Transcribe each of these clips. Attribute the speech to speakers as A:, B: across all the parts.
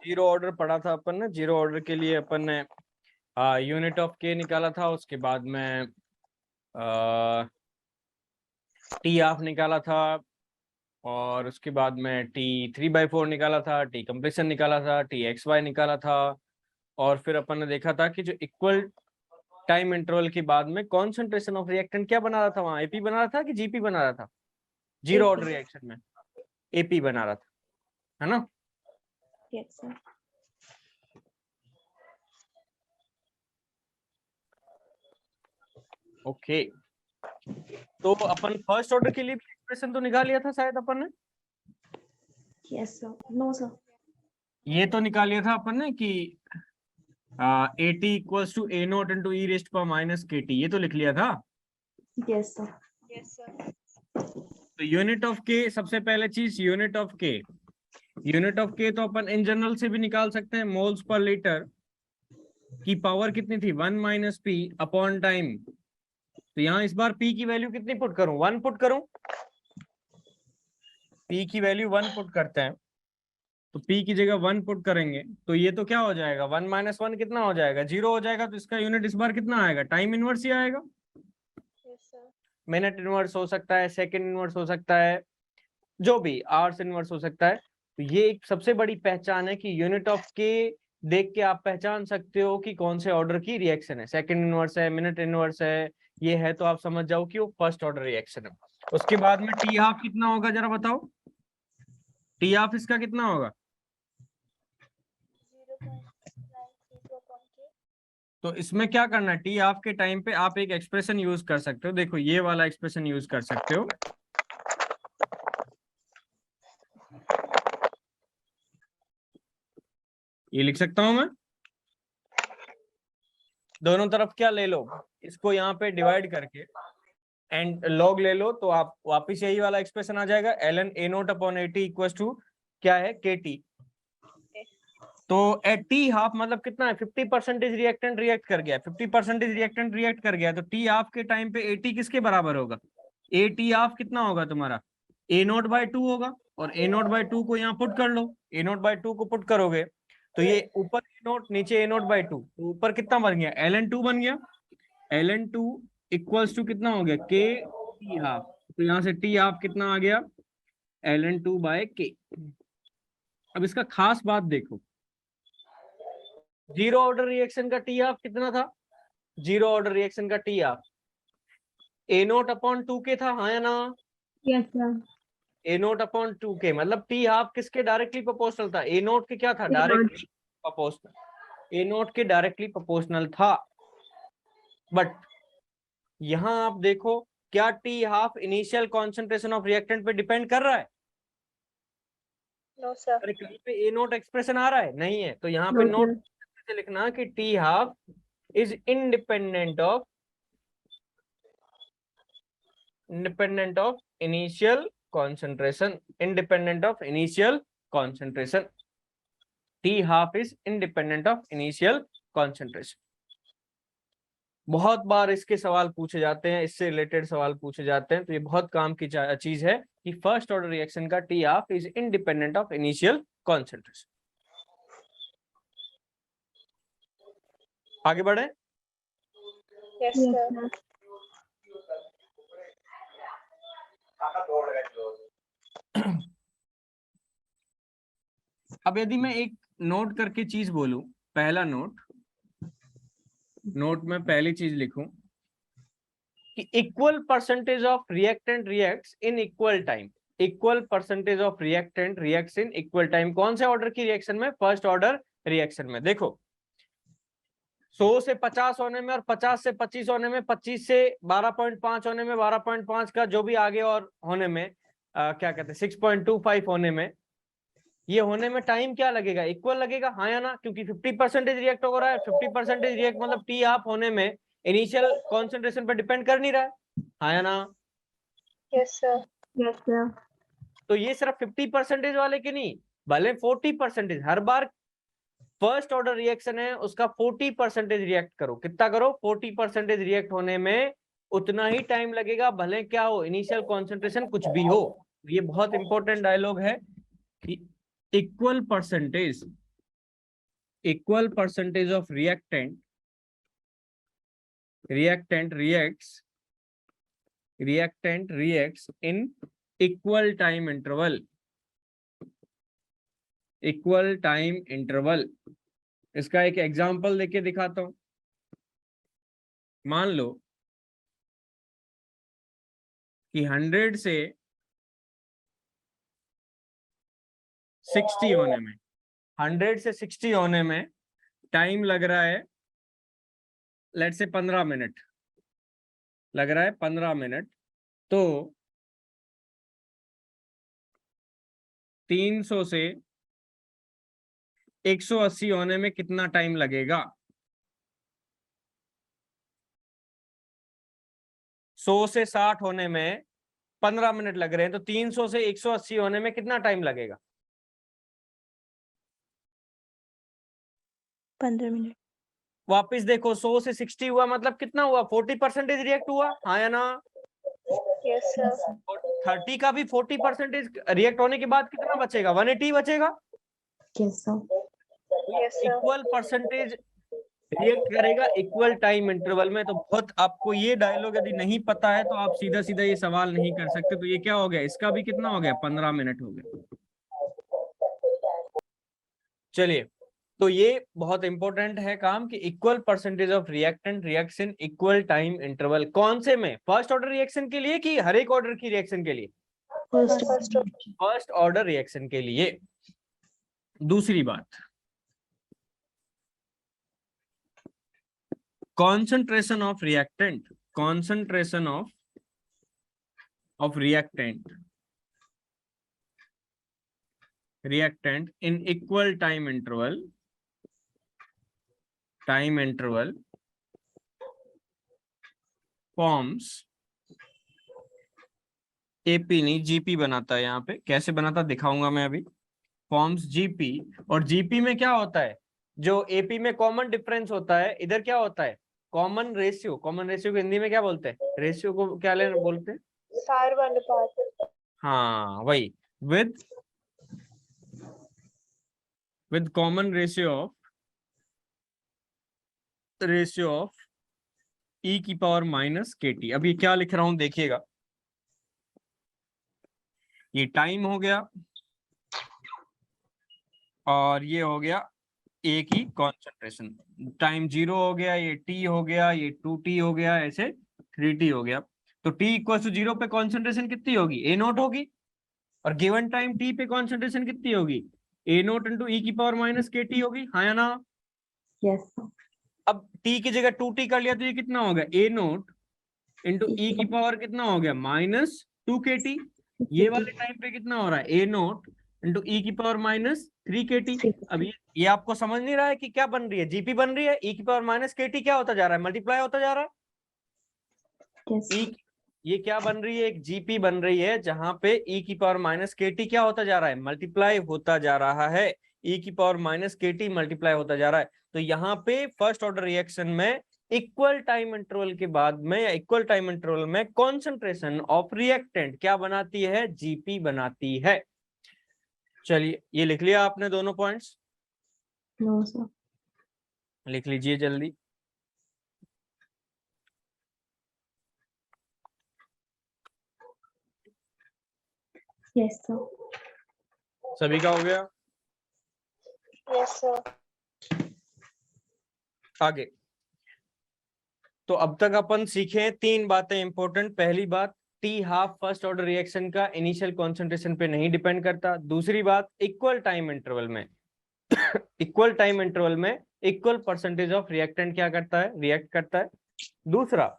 A: Zero order पढ़ा था अपन ने। जीरो ऑर्डर के लिए अपन ने यूनिट ऑफ के निकाला था, उसके बाद में टी हाफ निकाला था, और उसके बाद में T3/4 निकाला था, टी कंप्रेशन निकाला था, TXY निकाला था, और फिर अपन ने देखा था कि जो इक्वल टाइम इंटरवल के बाद में कॉन्सेंट्रेशन ऑफ रिएक्टेंट क्या बना रहा था, वहां एपी बना रहा था कि जीपी बना रहा था? जीरो ऑर्डर रिएक्शन में एपी बना रहा था, है ना?
B: Yes sir.
A: ओके, तो अपन फर्स्ट ऑर्डर के लिए भी एक्सप्रेशन तो निकाल लिया था शायद अपन ने।
B: Yes sir. No sir.
A: ये तो निकाल लिया था अपन ने कि AT equals to A not into e raised पर माइनस KT, ये तो लिख लिया था।
B: Yes sir.
C: Yes sir.
A: तो यूनिट ऑफ के, सबसे पहले चीज unit of K. Unit of K तो अपन इन जनरल से भी निकाल सकते हैं, मोल्स पर लीटर की पावर कितनी थी, 1 माइनस पी अपॉन टाइम। तो यहाँ इस बार पी की वैल्यू कितनी पुट करूं, 1 पुट करूं। पी की वैल्यू 1 पुट करते हैं, तो पी की जगह 1 पुट करेंगे तो ये तो क्या हो जाएगा, 1 माइनस 1 कितना हो जाएगा, 0 हो जाएगा। तो इसका यूनिट इस बार कितना आएगा, टाइम इनवर्स ही आएगा।
C: Yes sir.
A: मिनट इनवर्स हो सकता है, सेकंड इनवर्स हो सकता है, जो भी आवर्स इनवर्स हो सकता है। तो ये एक सबसे बड़ी पहचान है कि यूनिट ऑफ के देख के आप पहचान सकते हो कि कौन से ऑर्डर की रिएक्शन है, सेकंड इनवर्स है, मिनट इनवर्स है, ये है, तो आप समझ जाओ कि वो फर्स्ट ऑर्डर रिएक्शन है। उसके बाद में टी हाफ कितना होगा, जरा बताओ, टी हाफ इसका कितना होगा?
C: 0.932
A: तो इसमें क्या करना है, टी हाफ के टाइम पे आप एक एक्सप्रेशन यूज कर सकते हो, देखो ये वाला एक्सप्रेशन यूज कर सकते हो। ये लिख सकता हूं मैं, दोनों तरफ क्या ले लो, इसको यहाँ पे डिवाइड करके एंड लॉग ले लो, तो आप वापिस यही वाला एक्सप्रेशन आ जाएगा, ln A not upon AT equal to क्या है, KT। तो टी हाफ मतलब कितना है, 50% रिएक्टेंट रिएक्ट कर गया, 50% रिएक्टेंट रिएक्ट कर गया, तो टी हाफ के टाइम पे AT किसके बराबर होगा, AT हाफ कितना होगा तुम्हारा, A नोट बाय 2 होगा। और A नोट बाय 2 को यहाँ पुट कर लो, A नोट बाय 2 को पुट करोगे तो ये ऊपर A नोट नीचे A नोट बाय 2, तो ऊपर कितना बन गया, ln 2 बन गया। ln 2 इक्वल्स टू कितना हो गया, K टी हाफ। तो यहाँ से टी हाफ कितना आ गया, ln 2 बाय K। अब इसका खास बात देखो, जीरो ऑर्डर रिएक्शन का टी हाफ कितना था, जीरो ऑर्डर रिएक्शन का t half A not upon 2K था, हाँ या ना?
B: Yes sir.
A: A not upon 2K मतलब टी हाफ किसके डायरेक्टली प्रोपोर्शनल था, A नोट के क्या था, डायरेक्टली प्रोपोर्शनल, A नोट के डायरेक्टली प्रोपोर्शनल था। बट यहां आप देखो, क्या t half initial concentration of reactant पे डिपेंड कर रहा है?
C: No sir.
A: अरे कहीं पे ए नोट एक्सप्रेशन आ रहा है, नहीं है। तो यहाँ पे
B: नो
A: नोट
B: सर।
A: से लिखना कि T half is independent of initial concentration, independent of initial concentration, T half is independent of initial concentration. बहुत बार इसके सवाल पूछे जाते हैं, इससे रिलेटेड सवाल पूछे जाते हैं, तो ये बहुत काम की चीज है कि फर्स्ट ऑर्डर रिएक्शन का t half is independent of initial concentration. आगे बढ़े।
C: Yes
B: yes
C: sir.
B: सर।
A: अब यदि मैं एक नोट करके चीज बोलूं, पहला नोट में पहली चीज लिखूं कि equal percentage of reactant reacts in equal time, equal percentage of reactant reacts in equal time, कौन से ऑर्डर की रिएक्शन में, फर्स्ट ऑर्डर रिएक्शन में। देखो 100 से 50 होने में और 50 से 25 होने में, 25 से 12.5 होने में, 12.5 का जो भी आगे और होने में क्या कहते हैं 6.25 होने में, ये होने में टाइम क्या लगेगा, इक्वल लगेगा, हाँ या ना? क्योंकि 50% रिएक्ट हो रहा है, 50% रिएक्ट मतलब टी हाफ होने में इनिशियल कॉन्सेंट्रेशन पर डिपेंड कर नहीं रहा है, हाँ या ना?
C: Yes sir.
B: Yes sir.
A: तो ये सिर्फ 50% वाले के नहीं, भले 40%, हर बार फर्स्ट ऑर्डर रिएक्शन है उसका 40% रिएक्ट करो, कितना करो, 40% रिएक्ट होने में उतना ही टाइम लगेगा, भले क्या हो, इनिशियल कॉन्सेंट्रेशन कुछ भी हो। ये बहुत इंपॉर्टेंट डायलॉग है कि equal percentage equal percentage of reactant reacts in equal time interval. इसका एक एग्जांपल देके दिखाता हूं। मान लो कि 100 से 60 होने में टाइम लग रहा है, लेट से 15 मिनट लग रहा है, 15 मिनट। तो 300 से 180 होने में कितना टाइम लगेगा? 100 से 60 होने में 15 मिनट लग रहे हैं, तो 300 से 180 होने में कितना टाइम लगेगा?
B: 15 मिनट।
A: वापस देखो, 100 से 60 हुआ मतलब कितना हुआ? 40% रिएक्ट हुआ, हाँ या ना?
C: Yes, sir.
A: 30 का भी 40% रिएक्ट होने के बाद कितना बचेगा? 180 बचेगा।
B: Yes, sir.
C: Yes, sir.
A: Equal percentage react करेगा इक्वल टाइम इंटरवल में। तो बहुत, आपको ये डायलॉग यदि नहीं पता है तो आप सीधा सीधा ये सवाल नहीं कर सकते। तो ये क्या हो गया? इसका भी कितना हो गया? 15 मिनट हो गया। चलिए, तो ये बहुत इंपॉर्टेंट है काम कि equal percentage of reactant reacts in equal time interval. कौन से में? फर्स्ट ऑर्डर रिएक्शन के लिए कि हर एक ऑर्डर की रिएक्शन के लिए? फर्स्ट ऑर्डर रिएक्शन के लिए। दूसरी बात, concentration of reactant in equal time interval forms AP नहीं GP बनाता है। यहाँ पे कैसे बनाता दिखाऊंगा मैं अभी। फॉर्म्स GP, और GP में क्या होता है? जो AP में कॉमन डिफरेंस होता है, इधर क्या होता है? कॉमन रेशियो को हिंदी में क्या बोलते हैं? रेशियो को क्या बोलते हैं?
C: सार्वनुपात।
A: हाँ, वही। with common ratio of e की पावर माइनस KT। अब ये क्या लिख रहा हूं देखिएगा, ये टाइम हो गया और ये हो गया A की कॉन्सेंट्रेशन। टाइम 0 हो गया, ये T हो गया, ये 2T हो गया, ऐसे 3T हो गया। तो T इक्वल टू 0 पे कॉन्सेंट्रेशन कितनी होगी? A नोट होगी। और गिवन टाइम T पे कॉन्सेंट्रेशन कितनी होगी? A नोट इंटू E की पावर माइनस KT होगी, हाँ या ना?
B: Yes.
A: अब T की जगह 2T कर लिया तो ये कितना हो गया? A नोट इंटू E की पावर कितना हो गया? Minus 2KT। ये वाले टाइम पे कितना हो रहा है? A नोट इंटू E की पावर माइनस 3KT। अब ये आपको समझ नहीं रहा है कि क्या बन रही है? GP बन रही है, E की पावर माइनस KT क्या होता जा रहा है? मल्टीप्लाई होता जा रहा है।
B: Yes.
A: ये क्या बन रही है? एक GP बन रही है जहां पे E की पावर माइनस KT क्या होता जा रहा है? मल्टीप्लाई होता जा रहा है। E की पावर माइनस KT मल्टीप्लाई होता जा रहा है। तो यहाँ पे फर्स्ट ऑर्डर रिएक्शन में इक्वल टाइम इंटरवल के बाद में या इक्वल टाइम इंटरवल में कॉन्सेंट्रेशन ऑफ रिएक्टेंट क्या बनाती है? GP बनाती है। चलिए, ये लिख लिया आपने दोनों पॉइंट्स?
B: No, sir.
A: लिख लीजिए जल्दी।
B: Yes, sir.
A: सभी का हो गया?
C: Yes, sir.
A: आगे तो अब तक अपन सीखे 3 बातें इंपॉर्टेंट। पहली बात, T half first order reaction का इनिशियल कॉन्सेंट्रेशन पे नहीं डिपेंड करता। दूसरी बात, इक्वल टाइम इंटरवल में इक्वल परसेंटेज ऑफ रिएक्टेंट क्या करता है? रिएक्ट करता है। दूसरा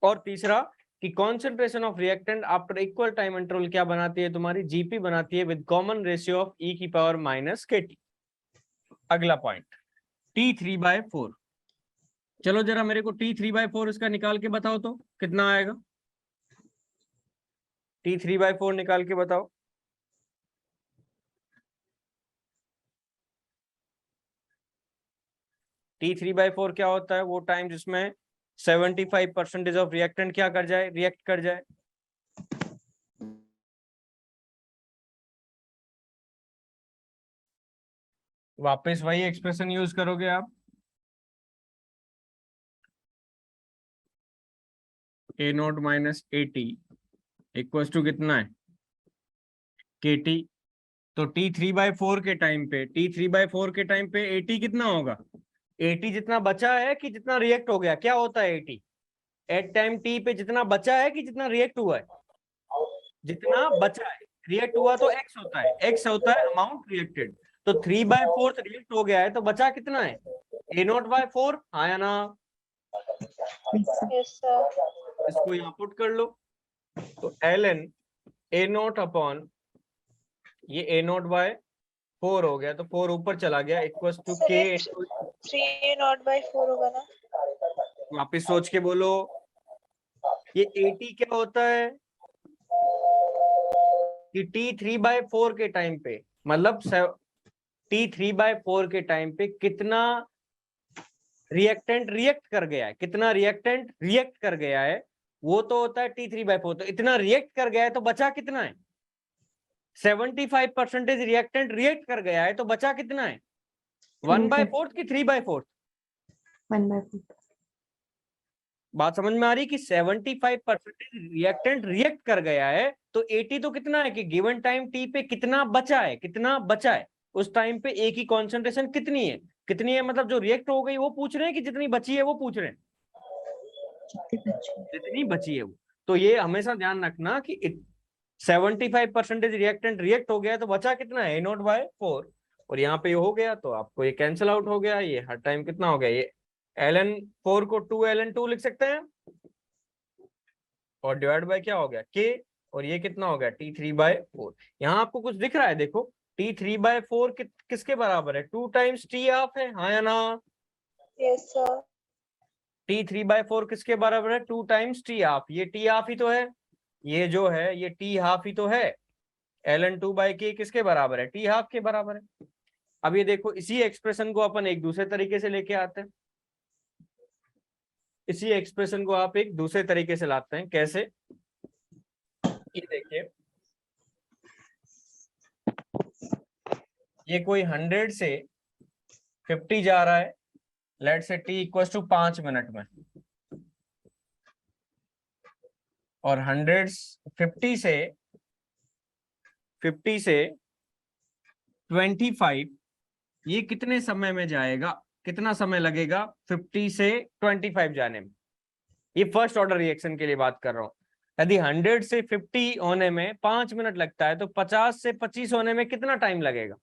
A: और तीसरा कि concentration of reactant after equal time interval क्या बनाती है? तुम्हारी GP बनाती है with common ratio of E की पावर माइनस KT। अगला पॉइंट, T3/4। चलो जरा मेरे को T3/4 इसका निकाल के बताओ तो कितना आएगा? T3/4 निकाल के बताओ। T3/4 क्या होता है? वो टाइम जिसमें 75% ऑफ रिएक्टेंट क्या कर जाए? रिएक्ट कर जाए। वापस वही एक्सप्रेशन यूज करोगे आप, A nought minus A T equal to कितना है, के टी। तो t3/4 के टाइम पे, t3/4 के टाइम पे at कितना होगा, at जितना बचा है कि जितना रिएक्ट हो गया, क्या होता है at एट टाइम t पे, जितना बचा है कि जितना रिएक्ट हुआ है, जितना बचा है। रिएक्ट हुआ तो x होता है, x होता है अमाउंट रिएक्टेड। तो 3/4 रिएक्ट हो गया है तो बचा कितना है, a0/4, आया ना।
B: Yes, sir.
C: Yes, sir.
A: इसको यहाँ पुट कर लो, तो ln a0 अपॉन ये a0/4 हो गया, तो 4 ऊपर चला गया, इक्वल्स टू
C: Sir,
A: k।
C: ये 3a0/4 होगा ना?
A: वापिस सोच के बोलो, ये 80 क्या होता है कि t3/4 के टाइम पे, मतलब t3/4 के टाइम पे कितना रिएक्टेंट रिएक्ट कर गया है, कितना रिएक्टेंट रिएक्ट कर गया है, वो तो होता है t3/4। तो इतना रिएक्ट कर गया है तो बचा कितना है, 75% रिएक्टेंट रिएक्ट कर गया है तो बचा कितना है, 1/4 की 3/4।
B: 1/4.
A: बात समझ में आ रही कि 75% रिएक्टेंट रिएक्ट कर गया है, तो 80 तो कितना है कि गिवन टाइम टी पे कितना बचा है, कितना बचा है उस टाइम पे, एक ही कॉन्सेंट्रेशन कितनी है, कितनी है मतलब जो रिएक्ट हो गई वो पूछ रहे हैं कि जितनी बची है वो पूछ रहे हैं,
B: कितने बच्चे?
A: जितनी बची है वो। तो ये हमेशा ध्यान रखना कि 75% रिएक्टेंट रिएक्ट हो गया तो बचा कितना है, a0/4। और यहाँ पे ये हो गया तो आपको ये कैंसिल आउट हो गया, ये हर टाइम कितना हो गया, ये ln4 को 2ln2 लिख सकते हैं, और डिवाइड बाय क्या हो गया k, और ये कितना हो गया t3/4। यहाँ आपको कुछ दिख रहा है, देखो t3/4 किसके बराबर है, 2 टाइम्स t हाफ है, हाँ या ना।
C: Yes, sir.
A: t3/4 किसके बराबर है, 2 टाइम्स t हाफ, ये t हाफ ही तो है, ये जो है ये t हाफ ही तो है। ln2/k किसके बराबर है, t हाफ के बराबर है। अब ये देखो, इसी एक्सप्रेशन को अपन एक दूसरे तरीके से लेके आते हैं, इसी एक्सप्रेशन को आप एक दूसरे तरीके से लाते हैं, कैसे, ये देखिए, ये कोई 100 से 50 जा रहा है, लेट से t इक्वल टू 5 मिनट में, और 50 से 25 ये कितने समय में जाएगा, कितना समय लगेगा 50 से 25 जाने में। ये फर्स्ट ऑर्डर रिएक्शन के लिए बात कर रहा हूं। यदि 100 से 50 होने में 5 मिनट लगता है तो 50 से 25 होने में कितना टाइम लगेगा,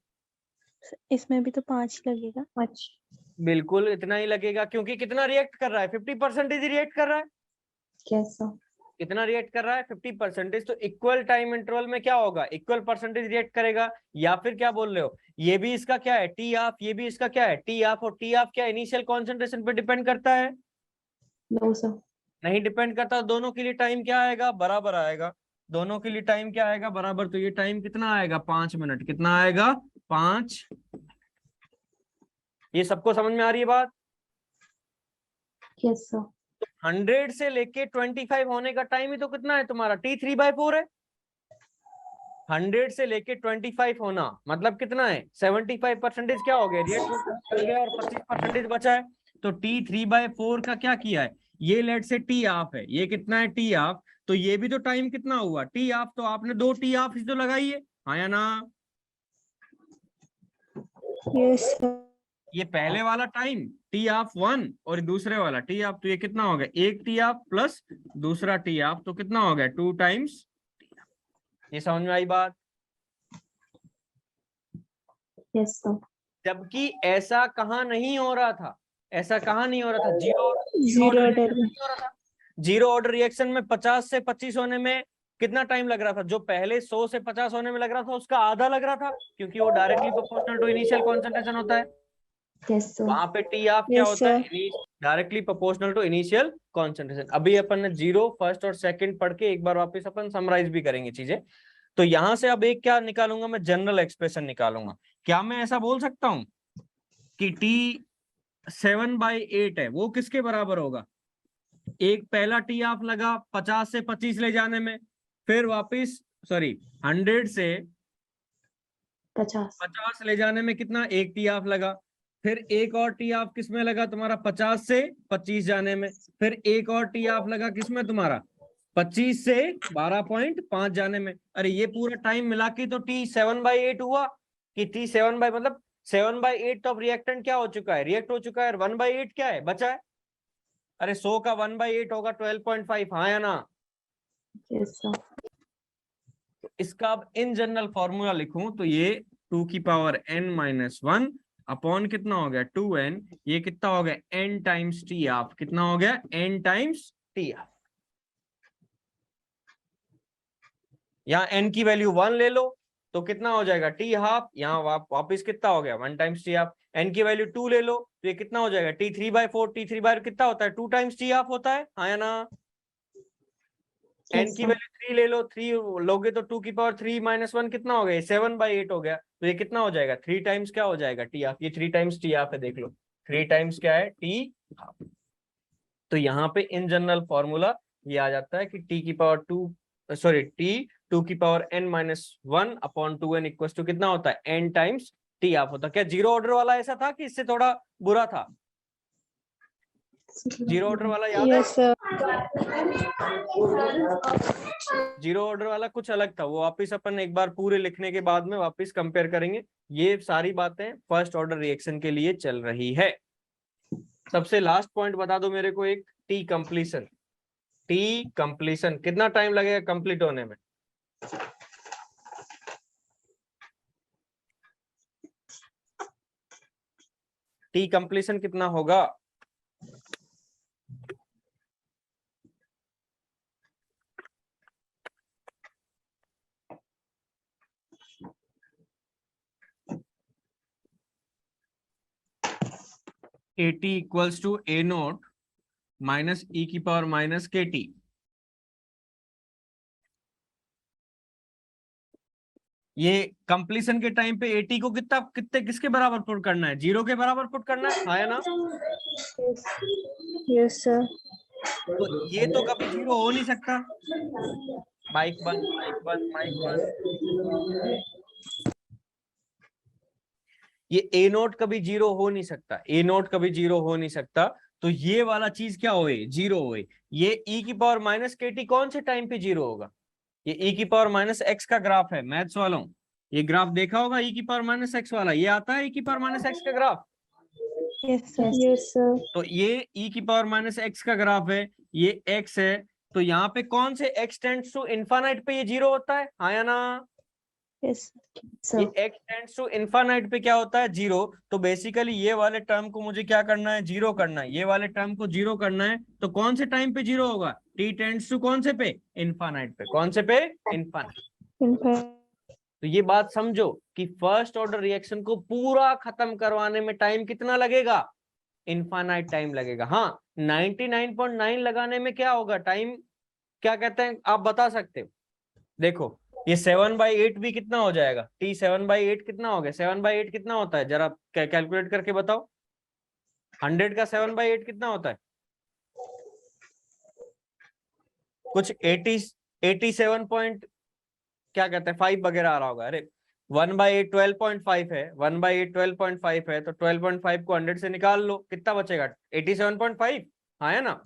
D: इसमें भी तो 5 लगेगा।
B: 5.
A: बिल्कुल इतना ही लगेगा, क्योंकि कितना रिएक्ट कर रहा है, 50% रिएक्ट कर रहा है।
B: Yes, sir.
A: कितना रिएक्ट कर रहा है, 50%। तो इक्वल टाइम इंटरवल में क्या होगा, इक्वल परसेंटेज रिएक्ट करेगा। या फिर क्या बोल रहे हो, ये भी इसका क्या है टी हाफ, ये भी इसका क्या है टी हाफ, और टी हाफ क्या इनिशियल कॉन्सेंट्रेशन पे डिपेंड करता है,
B: No, sir.
A: नहीं डिपेंड करता। दोनों के लिए टाइम क्या आएगा, बराबर आएगा, दोनों के लिए टाइम क्या आएगा, बराबर। तो ये टाइम कितना आएगा, 5 मिनट, कितना आएगा 5। ये सबको समझ में आ रही है बात।
B: Yes, sir.
A: 100 से लेके 25 होने का टाइम ही तो कितना है तुम्हारा, t3/4 है। 100 से लेके 25 होना मतलब कितना है, 75% क्या हो गया, रिएक्ट कर गया, और 25% बचा है। तो t3/4 का क्या किया है, ये लेट से टी हाफ है, ये कितना है टी हाफ, तो ये भी तो टाइम कितना हुआ टी हाफ, तो आपने 2 टी हाफ तो लगाई है, हाँ या ना।
D: Yes sir.
A: ये पहले वाला टाइम टी हाफ 1 और दूसरे वाला टी हाफ, तो ये कितना हो गया, एक टी हाफ प्लस दूसरा टी हाफ, तो कितना हो गया 2 टाइम्स। ये समझ में आई बात।
B: Yes, sir.
A: जबकि ऐसा कहाँ नहीं हो रहा था, ऐसा कहाँ नहीं हो रहा था,
D: जीरो ऑर्डर में।
A: जीरो ऑर्डर रिएक्शन में 50 से 25 होने में कितना टाइम लग रहा था, जो पहले 100 से 50 होने में लग रहा था उसका आधा लग रहा था, क्योंकि वो directly proportional to initial concentration होता है।
B: Yes, sir.
A: वहां पे टी हाफ क्या
D: Yes,
A: होता है, directly proportional to initial concentration. अभी अपन ने जीरो, फर्स्ट और सेकंड पढ़ के एक बार वापस अपन समराइज भी करेंगे चीजें। तो यहां से अब एक क्या निकालूंगा मैं, जनरल एक्सप्रेशन निकालूंगा। क्या मैं ऐसा बोल सकता हूं कि t7/8 है, वो किसके बराबर होगा, एक पहला टी हाफ लगा 50 से 25 ले जाने में, फिर वापिस 100 से
B: 50
A: 50 ले जाने में कितना, एक टी हाफ लगा, फिर एक और टी हाफ किसमें लगा तुम्हारा, 50 से 25 जाने में, फिर एक और टी हाफ लगा किसमें तुम्हारा, 25 से 12.5 जाने में। अरे ये पूरा टाइम मिला के तो टी 7/8 हुआ, कि टी 7 मतलब 7/8 ऑफ रिएक्टेंट क्या हो चुका है, रिएक्ट हो चुका है, 1/8 क्या है बचा है। अरे 100 का 1/8 होगा 12.5, हाँ या ना।
B: yes sir,
A: तो इसका अब इन जनरल फॉर्मूला लिखूं तो ये 2 की पावर n-1 अपॉन कितना हो गया 2n, ये कितना हो गया n टाइम्स टी हाफ, कितना हो गया n टाइम्स टी हाफ। यहाँ n की वैल्यू 1 ले लो तो कितना हो जाएगा टी हाफ, यहाँ वापिस कितना हो गया 1 टाइम्स टी हाफ। n की वैल्यू 2 ले लो तो ये कितना हो जाएगा टी 3/4, टी 3 कितना होता है 2 टाइम्स टी हाफ होता है, हाँ या ना। n
B: yes
A: की
B: sir,
A: वैल्यू 3 ले लो, 3 लोगे तो 2 की पावर 3-1 कितना हो गया 7/8 हो गया, तो ये कितना हो जाएगा 3 टाइम्स क्या हो जाएगा टी हाफ, ये 3 टाइम्स टी हाफ है, देख लो 3 टाइम्स क्या है टी हाफ। तो यहाँ पे इन जनरल फॉर्मूला ये आ जाता है कि टी की पावर 2 की power n-1 upon 2n equal to कितना होता है n टाइम्स टी हाफ होता है। क्या जीरो ऑर्डर वाला ऐसा था कि इससे थोड़ा बुरा था, जीरो ऑर्डर वाला याद है,
D: यस सर।
A: जीरो ऑर्डर वाला कुछ अलग था, वो वापिस अपन एक बार पूरे लिखने के बाद में वापिस कंपेयर करेंगे। ये सारी बातें फर्स्ट ऑर्डर रिएक्शन के लिए चल रही है। सबसे लास्ट पॉइंट बता दो मेरे को एक, टी कंप्लीशन। टी कंप्लीशन कितना टाइम लगेगा कंप्लीट होने में, टी कंप्लीशन कितना होगा। AT equals to A not minus E की पावर माइनस KT। ये कंप्लीशन के टाइम पे AT को कितने किसके बराबर पुट करना है, 0 के बराबर पुट करना है, हाँ या ना।
D: Yes sir.
A: तो ये तो कभी 0 हो नहीं सकता, माइक बंद माइक बंद माइक बंद। ये A नोट कभी 0 हो नहीं सकता, A नोट कभी 0 हो नहीं सकता। तो ये वाला चीज क्या होए 0 होए। ये E की पावर माइनस KT कौन से टाइम पे 0 होगा, ये E की पावर माइनस एक्स का ग्राफ है मैथ्स वालों, ये ग्राफ देखा होगा E की पावर माइनस एक्स वाला, ये आता है E की पावर माइनस एक्स का graph.
D: Yes sir. Yes sir.
A: तो ये E की पावर माइनस एक्स का ग्राफ है, ये x है, तो यहाँ पे कौन से x टेंड्स टू इनफाइनाइट पे ये 0 होता है, हाँ या ना।
D: यस
A: ये
B: sir,
A: x tends to infinite पे क्या होता है 0। तो बेसिकली ये वाले टर्म को मुझे क्या करना है 0 करना है, ये वाले टर्म को 0 करना है, तो कौन से टाइम पे 0 होगा, t टेंड्स टू कौन से पे इनफाइनाइट पे, कौन से पे इनफाइनाइट। तो ये बात समझो कि फर्स्ट ऑर्डर रिएक्शन को पूरा खत्म करवाने में टाइम कितना लगेगा, इनफाइनाइट टाइम लगेगा। हाँ 99.9 लगाने में क्या होगा टाइम, क्या कहते हैं आप बता सकते हो। देखो ये 7/8 भी कितना हो जाएगा, t 7/8 कितना हो गया, 7/8 कितना होता है जरा कैलकुलेट करके बताओ, 100 का 7/8 कितना होता है, कुछ 87 पॉइंट क्या कहते हैं 5 वगैरह आ रहा होगा। अरे 1/8 12.5 है, 1/8 12.5 है, तो 12.5 को 100 से निकाल लो कितना बचेगा 87.5, हाँ है ना।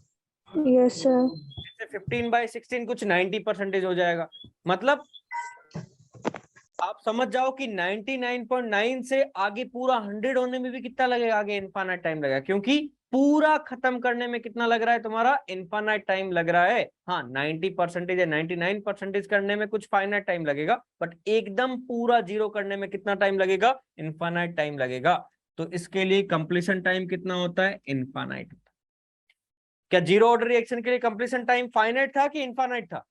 D: Yes sir.
A: 15/16 कुछ 90% हो जाएगा। मतलब आप समझ जाओ कि 99.9 से आगे पूरा 100 होने में भी कितना लगेगा, आगे इनफाइनाइट टाइम लगेगा, क्योंकि पूरा खत्म करने में कितना लग रहा है तुम्हारा इनफाइनाइट टाइम लग रहा है। हाँ 90% या 99% करने में कुछ फाइनाइट टाइम लगेगा, बट एकदम पूरा 0 करने में कितना टाइम लगेगा, इनफाइनाइट टाइम लगेगा। तो इसके लिए कंप्लीशन टाइम कितना होता है, इनफाइनाइट। क्या जीरो ऑर्डर रिएक्शन के लिए कंप्लीशन टाइम फाइनाइट था कि इनफाइनाइट था,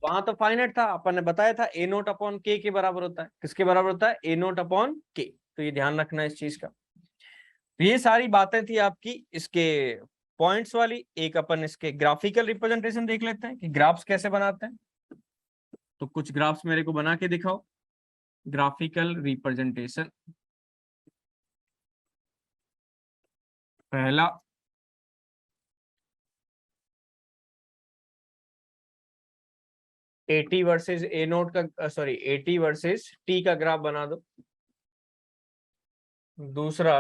A: वहां तो फाइनाइट था, अपन ने बताया था ए नोट अपॉन के बराबर होता है, किसके बराबर होता है, ए नोट अपॉन के। तो ये ध्यान रखना है इस चीज का। तो ये सारी बातें थी आपकी इसके पॉइंट्स वाली। एक अपन इसके ग्राफिकल रिप्रेजेंटेशन देख लेते हैं कि ग्राफ्स कैसे बनाते हैं। तो कुछ ग्राफ्स मेरे को बना के दिखाओ, ग्राफिकल रिप्रेजेंटेशन। पहला 80 वर्सेस ए नोट का, सॉरी 80 वर्सेस टी का ग्राफ बना दो। दूसरा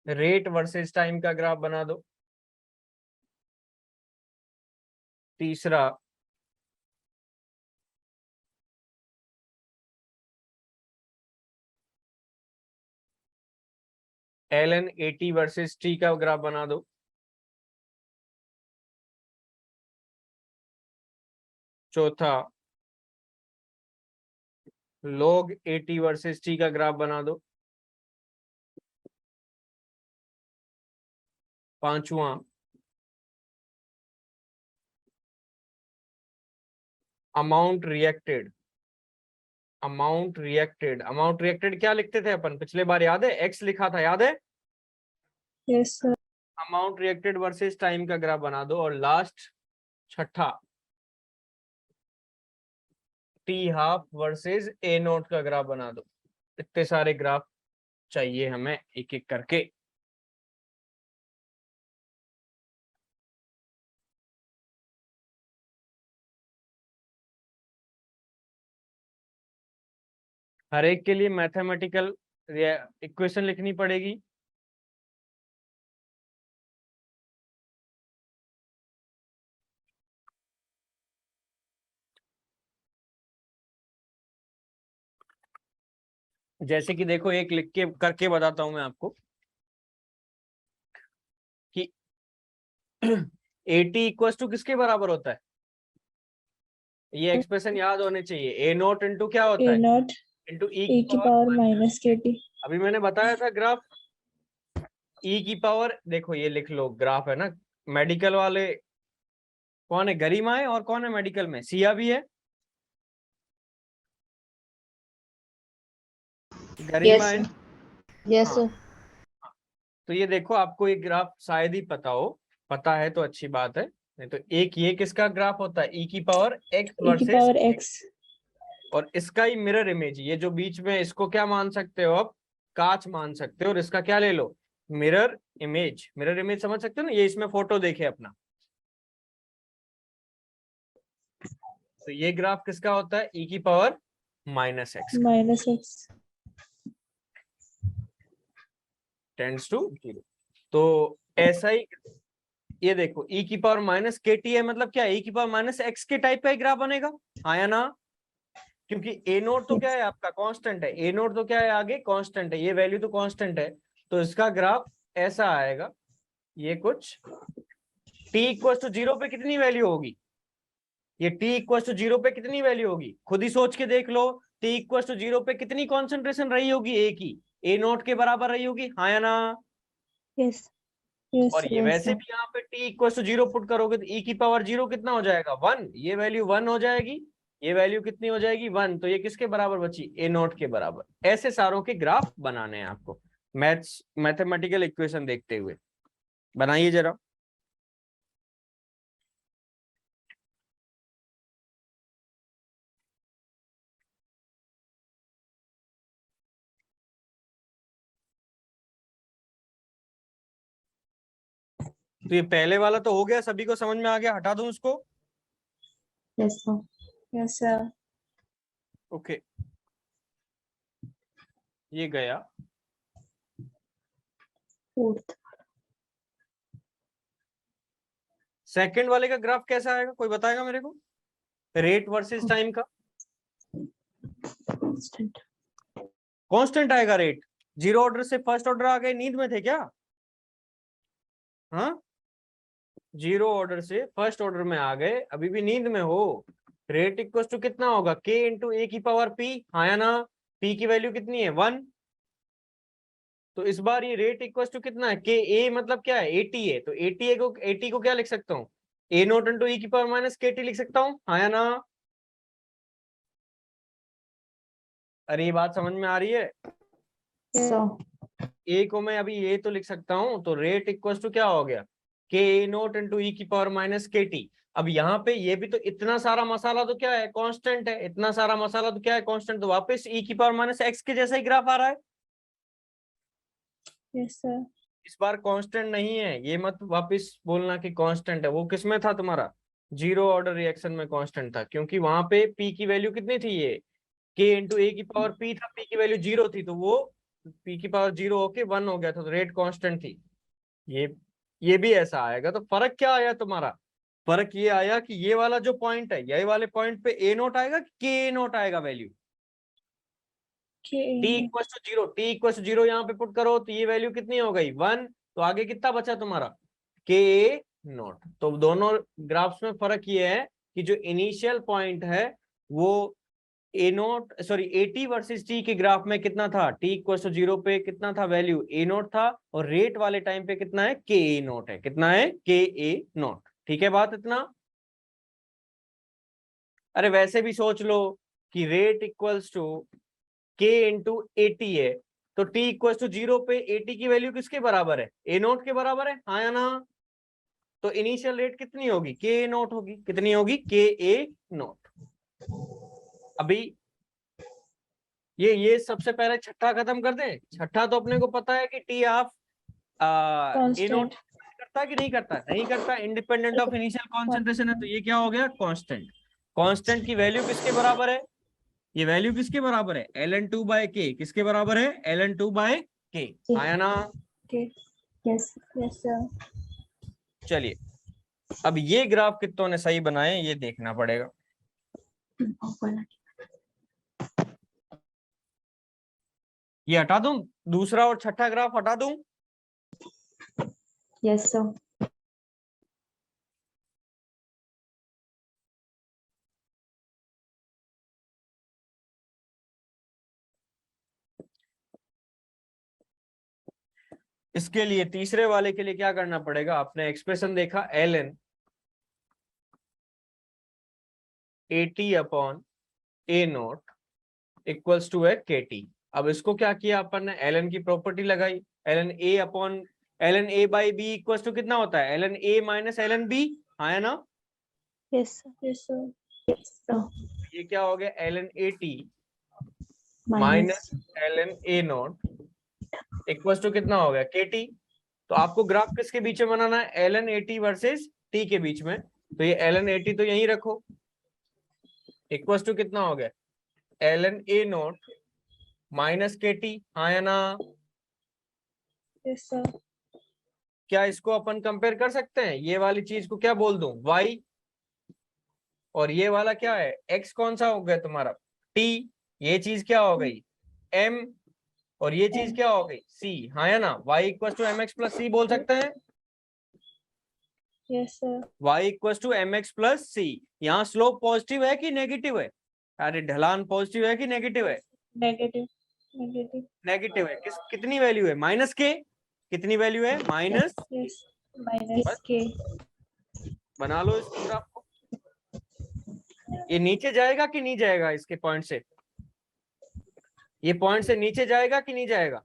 A: रेट वर्सेस टाइम का ग्राफ बना दो। तीसरा ln 80 वर्सेस टी का ग्राफ बना दो। चौथा log 80 वर्सेस टी का ग्राफ बना दो। पांचवा अमाउंट रिएक्टेड। अमाउंट रिएक्टेड क्या लिखते थे अपन पिछले बार, याद है? एक्स लिखा था, याद है?
D: Yes, sir.
A: Amount reacted versus time का ग्राफ बना दो। और लास्ट छठा T half versus A note का ग्राफ बना दो। इतने सारे ग्राफ चाहिए हमें एक एक करके। हर एक के लिए मैथमेटिकल इक्वेशन लिखनी पड़ेगी। जैसे कि देखो, एक लिख के करके बताता हूं मैं आपको कि 80 इक्वल टू किसके बराबर होता है? ये एक्सप्रेशन याद होने चाहिए। ए नोट इंटू क्या होता
D: A
A: है?
D: naught
A: इंटू
D: e की पावर माइनस KT।
A: अभी मैंने बताया था ग्राफ ई की पावर, देखो ये लिख लो, ग्राफ है ना। मेडिकल वाले कौन है? गरिमा है। और कौन है मेडिकल में? सिया भी है। गरिमा है।
B: Yes,
A: हाँ,
B: sir.
A: तो ये देखो, आपको ये ग्राफ शायद ही पता हो। पता है तो अच्छी बात है, नहीं तो एक ये किसका ग्राफ होता है? ई की पावर एक्स
D: E की
A: वर्सेस,
D: पावर x।
A: और इसका ही मिरर इमेज, ये जो बीच में, इसको क्या मान सकते हो आप? कांच मान सकते हो। और इसका क्या ले लो? Mirror image. मिरर इमेज समझ सकते हो ना? ये इसमें फोटो देखे अपना। तो ये ग्राफ किसका होता है? ई की power minus x
D: minus x।
A: Tends to 0। तो ऐसा ही ये देखो, ई की पावर माइनस के टी है, मतलब क्या? ई की पावर माइनस एक्स के टाइप का ही ग्राफ बनेगा, हाँ या ना? क्योंकि ए नोट तो क्या है आपका? कांस्टेंट है। ए नोट तो क्या है आगे? कांस्टेंट है। ये वैल्यू तो कांस्टेंट है, तो इसका ग्राफ ऐसा आएगा। ये कुछ टी इक्वल टू 0 पे कितनी वैल्यू होगी? ये टी इक्वल टू 0 पे कितनी वैल्यू होगी? खुद ही सोच के देख लो। टी इक्वल टू 0 पे कितनी कॉन्सेंट्रेशन रही होगी ए की? ए नोट के बराबर रही होगी, हाँ या ना?
D: Yes. Yes,
A: और ये
D: yes,
A: वैसे
D: sir.
A: भी यहाँ पे टी इक्वल टू 0 पुट करोगे तो ई की पावर 0 कितना हो जाएगा? 1। ये वैल्यू 1 हो जाएगी। ये वैल्यू कितनी हो जाएगी? 1। तो ये किसके बराबर बची? ए नोट के बराबर। ऐसे सारों के ग्राफ बनाने हैं आपको, मैथमेटिकल इक्वेशन देखते हुए। बनाइए जरा। तो ये पहले वाला तो हो गया, सभी को समझ में आ गया? हटा दूं उसको?
B: Yes, sir.
D: Yes, sir.
A: Okay, ये गया।
B: Fourth.
A: सेकंड वाले का ग्राफ कैसा आएगा? कोई बताएगा मेरे को? रेट वर्सेस टाइम का
B: Constant.
A: कांस्टेंट आएगा रेट। 0 ऑर्डर से फर्स्ट ऑर्डर आ गए, नींद में थे क्या? हाँ, 0 ऑर्डर से फर्स्ट ऑर्डर में आ गए, अभी भी नींद में हो। रेट इक्वल टू कितना होगा? के इंटू ए की पावर पी, हाँ या ना? पी की वैल्यू कितनी है? 1। तो इस बार ये रेट इक्वल टू कितना है? के ए मतलब क्या है? 80 है। तो 80 को क्या लिख सकता हूँ? ए नोट इंटू ई की पावर माइनस के टी लिख सकता हूँ, हाँ या ना? अरे ये बात समझ में आ रही है?
B: So,
A: ए को मैं अभी ये तो लिख सकता हूँ। तो रेट इक्वल टू क्या हो गया? के ए नोट इंटू ई की पावर माइनस के टी। अब यहाँ पे ये भी तो इतना सारा मसाला तो क्या है? कांस्टेंट है। इतना सारा मसाला तो क्या है? कांस्टेंट। तो वापस ई की पावर माइनस एक्स के जैसा ही ग्राफ आ रहा है।
D: Yes, sir.
A: इस बार कांस्टेंट नहीं है, ये मत वापस बोलना कि कांस्टेंट है। वो किसमें था तुम्हारा? जीरो ऑर्डर रिएक्शन में कांस्टेंट था, क्योंकि वहां पे पी की वैल्यू कितनी थी, ये k इंटू ए की पावर p था, p की वैल्यू जीरो थी, तो वो p की पावर जीरो होके 1 हो गया था, तो रेट कांस्टेंट थी। ये भी ऐसा आएगा। तो फर्क क्या आया तुम्हारा? फर्क ये आया कि ये वाला जो पॉइंट है, ये वाले पॉइंट पे ए नोट आएगा कि के ए नोट आएगा value.
D: K
A: t equal to zero, t equal to zero यहाँ पे पुट करो तो ये वैल्यू कितनी हो गई 1। तो आगे कितना बचा तुम्हारा के ए नोट। तो दोनों ग्राफ्स में फर्क ये है कि जो इनिशियल पॉइंट है वो A nought sorry AT versus T के ग्राफ में कितना था, टी इक्वल टू जीरो पे कितना था वैल्यू ए नोट था, और रेट वाले टाइम पे कितना है के ए नोट है, कितना है के ए नोट। ठीक है बात इतना? अरे वैसे भी सोच लो कि रेट इक्वल्स टू के इंटू एटी है, तो टी इक्वल्स टू जीरो पे एटी की वैल्यू किसके बराबर है, ए नोट के बराबर है, हाँ या ना? तो इनिशियल रेट कितनी होगी, के ए नोट होगी, कितनी होगी, के ए नोट। अभी ये सबसे पहले छठा खत्म कर दें। छठा तो अपने को पता है कि T of A note
D: Constant.
A: करता है कि नहीं करता है, नहीं करता, इंडिपेंडेंट ऑफ इनिशियल कॉन्सेंट्रेशन है, तो ये क्या हो गया कांस्टेंट। कांस्टेंट की वैल्यू किसके बराबर है, ये वैल्यू किसके बराबर है, ln2/k, किसके बराबर है, ln2/k, आया ना?
D: K.
B: Yes.
D: Yes, sir.
A: चलिए अब ये ग्राफ कितनों ने सही बनाए ये देखना पड़ेगा। ये हटा दूं, दूसरा और छठा ग्राफ हटा दूं?
B: Yes, sir.
A: इसके लिए तीसरे वाले के लिए क्या करना पड़ेगा, आपने एक्सप्रेशन देखा ln 80 upon A not equals to है kt। अब इसको क्या किया अपन ने, ln की प्रॉपर्टी लगाई, ln a upon ln a by b equals to कितना होता है, ln a minus ln b, हाँ है ना?
D: Yes, sir. Yes, sir.
B: Yes, sir.
A: ये क्या हो गया, ln 80
B: Minus.
A: Minus ln a not equals to कितना हो गया kt। तो आपको ग्राफ किसके बीच में बनाना है, ln 80 वर्सेस t के बीच में, तो ये ln 80 तो यहीं रखो, इक्वल्स टू कितना हो गया, ln a not minus kt, हाँ या ना?
D: Yes, sir.
A: क्या इसको अपन कंपेयर कर सकते हैं, ये वाली चीज को क्या बोल दूं y, और ये वाला क्या है x, कौन सा हो गया तुम्हारा t, ये चीज क्या हो गई m, और ये चीज क्या हो गई c, हाँ या ना? y equal to mx plus c बोल सकते हैं,
D: Yes, sir.
A: y equal to mx plus c। यहाँ स्लोप पॉजिटिव है कि नेगेटिव है, अरे ढलान पॉजिटिव है कि नेगेटिव है,
D: Negative. Negative.
A: नेगेटिव है। कितनी वैल्यू है, माइनस के, कितनी वैल्यू है माइनस,
D: Yes. Minus K.
A: बना लो इस ग्राफ को। ये नीचे जाएगा कि नहीं जाएगा, इसके पॉइंट से, ये पॉइंट से नीचे जाएगा कि नहीं जाएगा,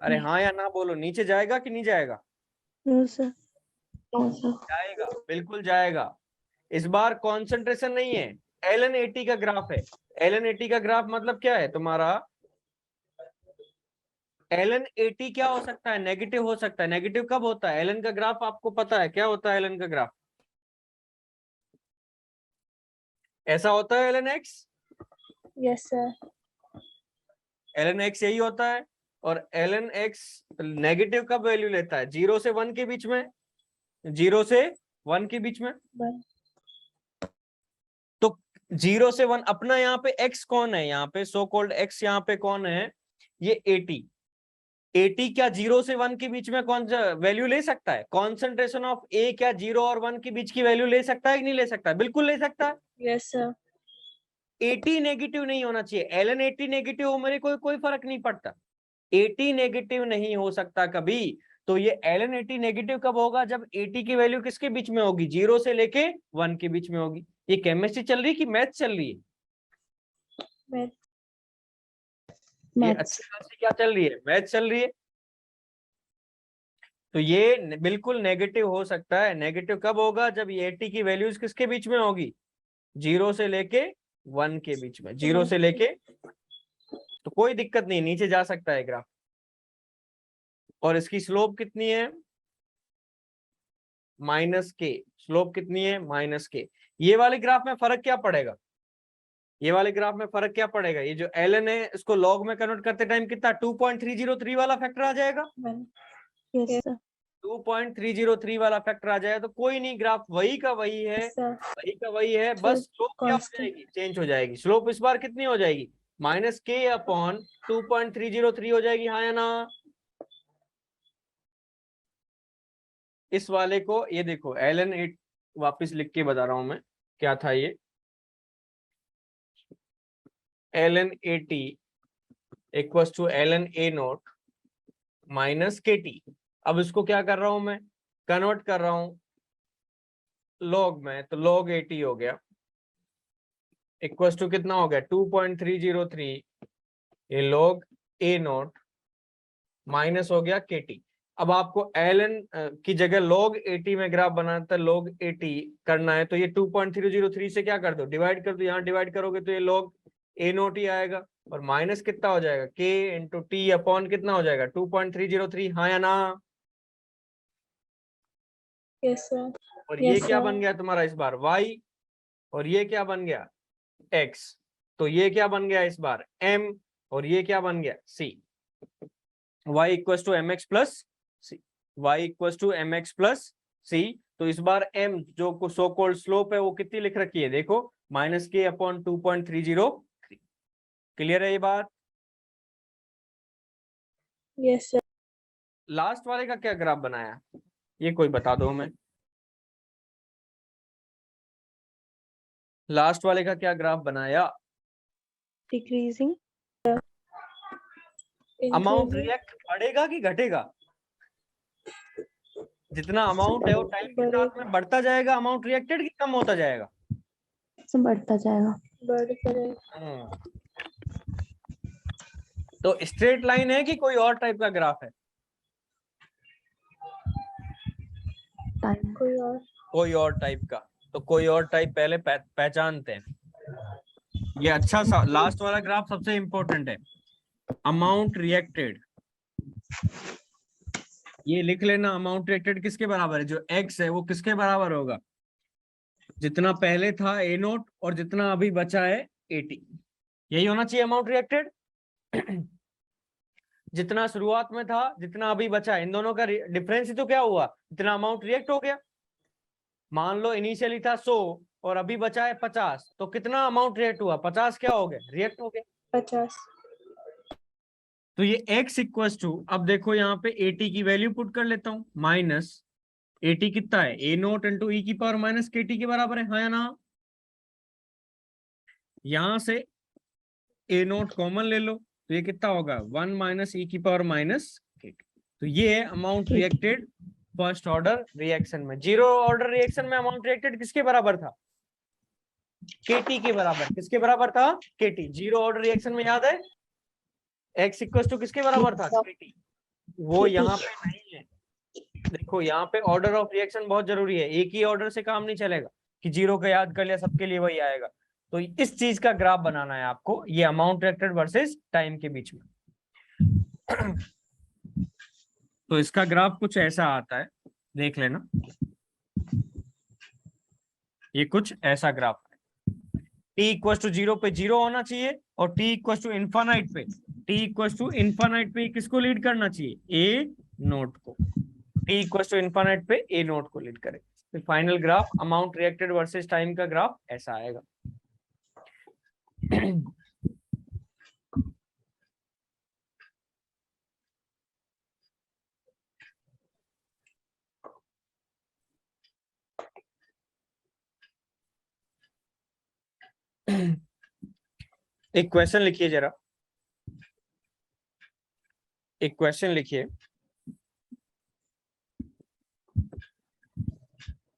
A: अरे हाँ या ना बोलो, नीचे जाएगा कि नहीं जाएगा?
D: No, sir.
B: No, sir.
A: जाएगा, बिल्कुल जाएगा। इस बार कॉन्सेंट्रेशन नहीं है, ln 80 का ग्राफ है। ln 80 का ग्राफ मतलब क्या है तुम्हारा, ln 80 क्या हो सकता है, नेगेटिव हो सकता है। नेगेटिव कब होता है, ln का ग्राफ आपको पता है क्या होता है, ln का ग्राफ ऐसा होता है, ln x,
D: Yes, sir.
A: ln x यही होता है। और ln x नेगेटिव कब वैल्यू लेता है, 0 से 1 के बीच में, 0 से 1 के बीच में।
D: One.
A: तो 0 से 1 अपना यहाँ पे x कौन है, यहाँ पे सो कॉल्ड x यहाँ पे कौन है, ये 80। 80 क्या 0 से 1 के बीच में कौन सा वैल्यू ले सकता है, कॉन्सेंट्रेशन ऑफ a क्या 0 और 1 के बीच की वैल्यू ले सकता है कि नहीं ले सकता है, बिल्कुल ले सकता है।
D: Yes, sir.
A: 80 नेगेटिव नहीं होना चाहिए, ln 80 नेगेटिव हो मेरे कोई फर्क नहीं पड़ता, 80 नेगेटिव नहीं हो सकता कभी। तो ये ln 80 नेगेटिव कब होगा, जब 80 की वैल्यू किसके बीच में होगी, 0 से लेके 1 के बीच में होगी। ये केमिस्ट्री चल रही है कि मैथ चल रही है,
D: Math.
A: ये
B: Maths.
A: अच्छी खासी क्या चल रही है, मैथ चल रही है। तो ये बिल्कुल नेगेटिव हो सकता है। नेगेटिव कब होगा, जब ये 80 की वैल्यूज किसके बीच में होगी, 0 से लेके 1 के बीच में, 0 से लेके, तो कोई दिक्कत नहीं, नीचे जा सकता है ग्राफ। और इसकी स्लोप कितनी है, माइनस के, स्लोप कितनी है माइनस के। ये वाले ग्राफ में फर्क क्या पड़ेगा, ये वाले ग्राफ में फर्क क्या पड़ेगा, ये जो ln है इसको log में कन्वर्ट करते टाइम कितना 2.303 वाला फैक्टर आ जाएगा,
B: Yes, sir.
A: 2.303 वाला फैक्टर आ जाएगा। तो कोई नहीं, ग्राफ वही का वही है,
D: Yes, sir.
A: वही का वही है, बस स्लोप क्या हो
D: constant.
A: जाएगी, चेंज हो जाएगी। स्लोप इस बार कितनी हो जाएगी, माइनस के अपॉन 2.303 हो जाएगी, हाँ या ना। इस वाले को ये देखो ln 8 वापस लिख के बता रहा हूं मैं क्या था ये, ln 80 equals to ln a not minus kt। अब इसको क्या कर रहा हूं मैं, कन्वर्ट कर रहा हूं लॉग में, तो log 80 हो गया इक्वल्स टू कितना हो गया 2.303, ये log a नोट माइनस हो गया kt। अब आपको ln की जगह log 80 में ग्राफ बनाना था, log 80 करना है, तो ये 2.303 से क्या कर दो, डिवाइड कर दो, यहाँ डिवाइड करोगे तो ये log a नोट ही आएगा, और माइनस कितना हो जाएगा k इंटू टी अपॉन कितना हो जाएगा 2.303, हाँ या ना।
D: Yes, sir.
A: और ये
D: Yes,
A: क्या
D: sir.
A: बन गया तुम्हारा इस बार y, और ये क्या बन गया x, तो ये क्या बन गया इस बार m, और ये क्या बन गया c। y equals to mx plus c, y equals to mx plus c। तो इस बार m जो सो कॉल्ड स्लोप है वो कितनी लिख रखी है, देखो माइनस के अपॉन 2.303। क्लियर है ये बात।
D: Yes, sir.
A: लास्ट वाले का क्या ग्राफ बनाया, ये कोई बता दो हमें, लास्ट वाले का क्या ग्राफ बनाया।
D: Decreasing.
A: Amount
D: Increasing.
A: रिएक्ट बढ़ेगा कि घटेगा, जितना अमाउंट है वो टाइम के साथ में बढ़ता जाएगा, अमाउंट रिएक्टेड कि कम होता जाएगा,
B: सब बढ़ता जाएगा।
D: बढ़ करेगा.
A: तो स्ट्रेट लाइन है कि कोई और टाइप का ग्राफ है,
B: टाइम
A: कोई और टाइप का। तो कोई और टाइप पहले पहचानते हैं। ये अच्छा सा लास्ट वाला ग्राफ सबसे इंपॉर्टेंट है, अमाउंट रिएक्टेड, ये लिख लेना। अमाउंट रिएक्टेड किसके बराबर है, जो x है वो किसके बराबर होगा, जितना पहले था a नोट और जितना अभी बचा है 80, यही होना चाहिए अमाउंट रिएक्टेड। जितना शुरुआत में था जितना अभी बचा है, इन दोनों का डिफरेंस ही तो क्या हुआ, इतना अमाउंट रिएक्ट हो गया। मान लो इनिशियली था 100 और अभी बचा है 50, तो कितना अमाउंट रिएक्ट हुआ, 50 क्या हो गया, रिएक्ट हो गया।
D: 50.
A: तो ये x इक्वल्स टू, अब देखो यहाँ पे 80 की वैल्यू पुट कर लेता हूँ, माइनस 80 कितना है a नोट इंटू ई की पावर माइनस kt के बराबर है, हाँ या ना। यहां से a नोट कॉमन ले लो, तो ये कितना होगा 1 माइनस ई की पावर माइनस kt। तो ये है amount reacted first order reaction में। जीरो ऑर्डर रिएक्शन में अमाउंट रिएक्टेड किसके बराबर था, kt के बराबर। किसके बराबर था, kt। जीरो ऑर्डर रिएक्शन में याद है x इक्वल टू किसके बराबर था, kt। वो यहाँ पे नहीं है, देखो यहाँ पे ऑर्डर ऑफ रिएक्शन बहुत जरूरी है, एक ही ऑर्डर से काम नहीं चलेगा कि जीरो का याद कर लिया सबके लिए वही आएगा। तो इस चीज का ग्राफ बनाना है आपको, ये अमाउंट रिएक्टेड वर्सेस टाइम के बीच में। तो इसका ग्राफ कुछ ऐसा आता है, देख लेना, ये कुछ ऐसा ग्राफ है। t इक्वल टू 0 पे 0 होना चाहिए, और t इक्वल टू इन्फानाइट पे, t इक्वल टू इन्फानाइट पे किसको लीड करना चाहिए, a नोट को। t इक्वल टू इन्फानाइट पे a नोट को लीड करे। तो final graph amount reacted versus time का ग्राफ ऐसा आएगा। एक क्वेश्चन लिखिए जरा, एक क्वेश्चन लिखिए,